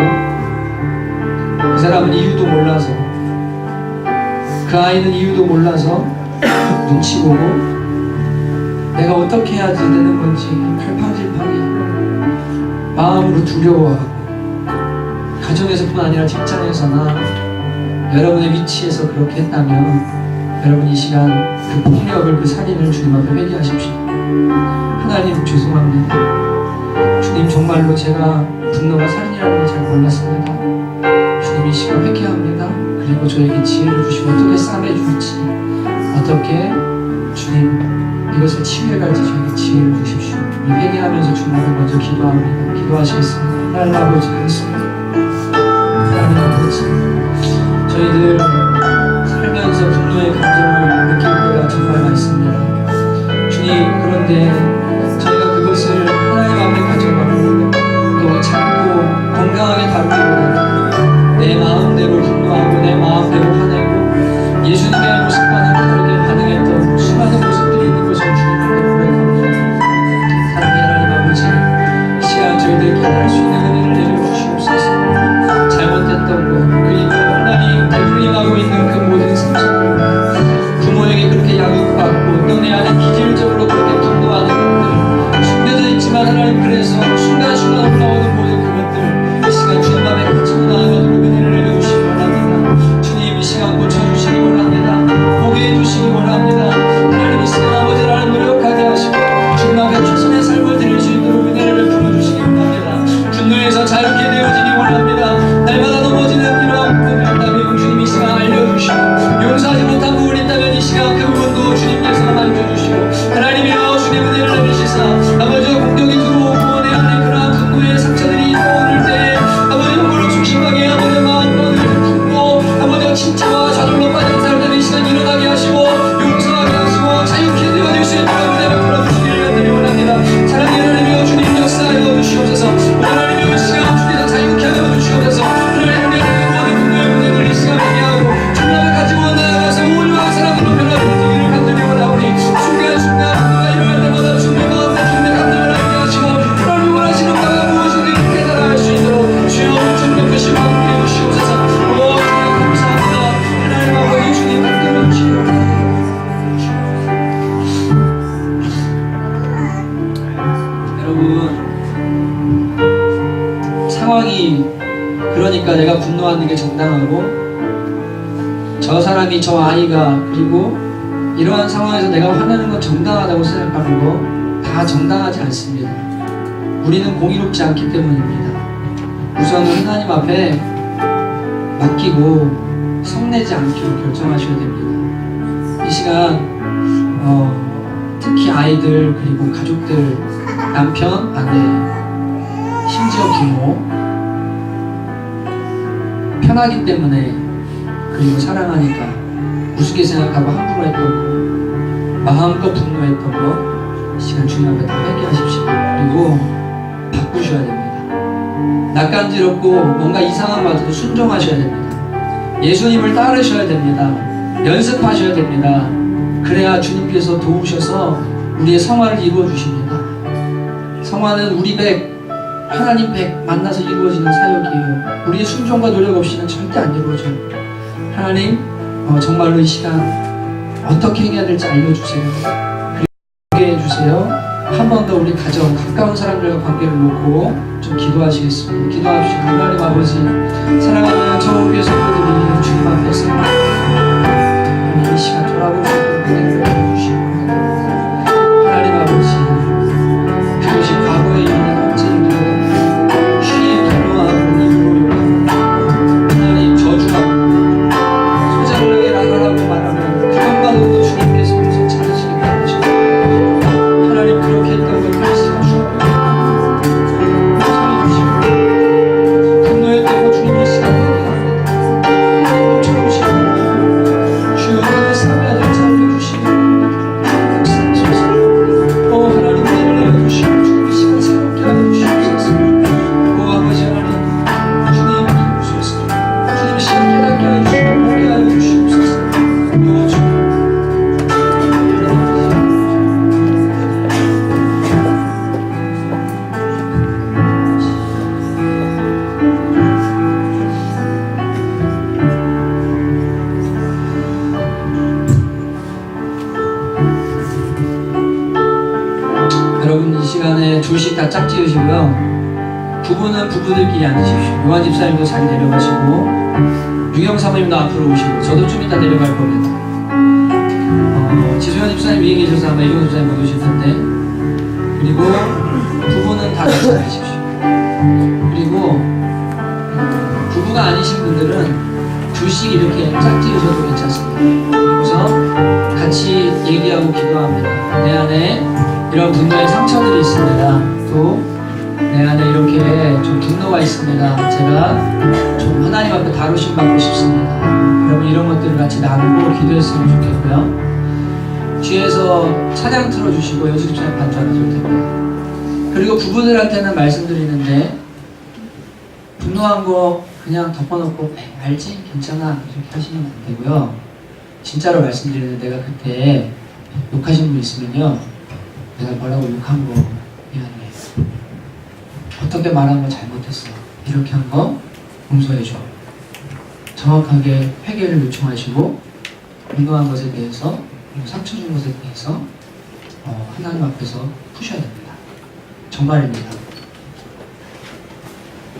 그 사람은 이유도 몰라서 그 아이는 이유도 몰라서 눈치 보고 내가 어떻게 해야지 되는 건지 팔팡질팡이 마음으로 두려워하고 가정에서뿐 아니라 직장에서나 여러분의 위치에서 그렇게 했다면 여러분 이 시간 그 폭력을 그 살인을 주님 앞에 회개하십시오. 하나님 죄송합니다. 주님 정말로 제가 분노가 살인이라는 걸 잘 몰랐습니다. 주님 이 시간 회개합니다. 그리고 저에게 지혜를 주시고 어떻게 싸매줄지 어떻게 주님 이것을 치유해갈지 저에게 지혜를 주십시오. 우리 회개하면서 주님을 먼저 기도합니다. 기도하시겠습니다. 하나님 아버지 그렇습니다. 하나님 아버지 저희들 살면서 분노의 감정을 느낄 때가 정말 많습니다. 주님 그런데 저희가 그것을 하나님 앞에 가져가고 또 참고 건강하게 다루기보다는 내 마음대로 분노하고 내 마음대로 화내고 예수님의 모습과는 다르게 반응했던 수많은 모습들이 있는 것을 주님 앞에 고백합니다. 사랑의 하나님 아버지 이 시간 저희들에게 할 수 있는 은혜를 내려주시옵소서. 이게 정당하고 저 사람이 저 아이가 그리고 이러한 상황에서 내가 화내는 건 정당하다고 생각하는 거 다 정당하지 않습니다. 우리는 공의롭지 않기 때문입니다. 우선은 하나님 앞에 맡기고 성내지 않기로 결정하셔야 됩니다. 이 시간 특히 아이들 그리고 가족들, 남편, 아내, 심지어 부모 편하기 때문에 그리고 사랑하니까 우습게 생각하고 함부로 했던 거, 마음껏 분노했던 거 시간 주님 앞에 다 회개하십시오. 그리고 바꾸셔야 됩니다. 낯간지럽고 뭔가 이상한 것 같아도 순종하셔야 됩니다. 예수님을 따르셔야 됩니다. 연습하셔야 됩니다. 그래야 주님께서 도우셔서 우리의 성화를 이루어 주십니다. 성화는 우리 백, 하나님 백 만나서 이루어지는 사역이에요. 우리의 순종과 노력 없이는 절대 안 이루어져요. 하나님 정말로 이 시간 어떻게 행해야 될지 알려주세요. 해주세요. 한 번 더 우리 가정, 가까운 사람들과 관계를 놓고 좀 기도하시겠습니다. 기도합시다. 하나님 아버지, 사랑하는 저 우리의 성도들이 주님 앞에서 하나님 이 시간 돌아보시고 은혜를 해주시고 하나님 아버지, 그것이 과거에 있는 형제들을 쉬이 변호하고 입으로 하나님 저주하고 소장하게 나가라고 말하면 그런 가운데도 주님께서 우리를 찾으시게 하시고 하나님 그렇게 했던 걸 말씀하시고 소리 주시고 분노했던 거 주님 이 시간 회개합니다. 쫓아오시고 주여 우리의 삶의 아들 살려주시고 역사하소서. 하나님 은혜를 내려주시고 주님 이 시간 새롭게 하여 주시옵소서. 아버지 하나님 주님 이루소서. 주님 이 시간 깨닫게 하여 주시고 보게 하여 주시옵소서. 주님 여러분 이 시간에 둘씩 다 짝지으시고요. 부부는 부부들끼리 앉으십시오. 요한 집사님도 자리 내려가시고 유경 사모님도 앞으로 오시고 저도 좀 이따 내려갈 겁니다. 지소연 집사님 위에 계셔서 아마 이경 집사님 못 오실 텐데 그리고 부부는 다 같이 하십시오. 그리고 부부가 아니신 분들은 둘씩 이렇게 짝지으셔도 괜찮습니다. 그래서 같이 얘기하고 기도합니다. 내 안에 이런 분노의 상처들이 있습니다. 또 내 안에 이렇게 좀 분노가 있습니다. 제가 좀 하나님 앞에 다루심 받고 싶습니다. 여러분 이런 것들을 같이 나누고 기도했으면 좋겠고요. 뒤에서 찬양 틀어주시고 연습장 반주하셔도 됩니다. 그리고 부부들한테는 말씀드리는데 분노한 거 그냥 덮어놓고 알지? 괜찮아 이렇게 하시면 안 되고요. 진짜로 말씀드리는데 내가 그때 욕하신 분 있으면요, 내가 뭐라고 욕한 거 미안해, 어떻게 말한 거 잘못했어, 이렇게 한 거 용서해줘. 정확하게 회개를 요청하시고 분노한 것에 대해서 그리고 상처 준 것에 대해서 하나님 앞에서 푸셔야 됩니다. 정말입니다.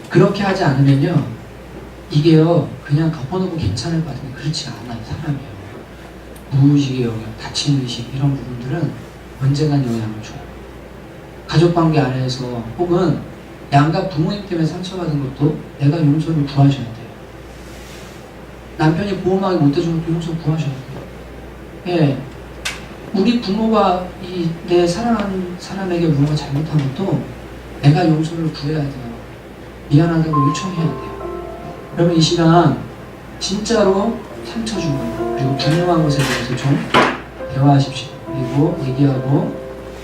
그렇게 하지 않으면요, 이게요 그냥 덮어놓고 괜찮을 것 같은데 그렇지 않아요. 사람이요. 무의식의 영역, 다친 의식 이런 부분들은 언젠간 영향을 줘요. 가족관계 안에서 혹은 양가 부모님 때문에 상처받은 것도 내가 용서를 구하셔야 돼요. 남편이 보호막이 못해준 것도 용서 구하셔야 돼요. 예, 우리 부모가 내 사랑하는 사람에게 무언가 잘못한 것도 내가 용서를 구해야 돼요. 미안하다고 요청해야 돼요. 여러분 이 시간 진짜로 상처 준 거 그리고 분노한 것에 대해서 좀 대화하십시오. 그리고 얘기하고,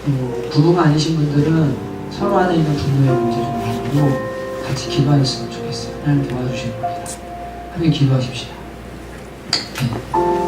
그리고 부부가 아니신 분들은 서로 안에 있는 분노의 문제 좀 나누고 같이 기도하셨으면 좋겠어요. 하나님 도와주시는 겁니다. 함께 기도하십시오. 네.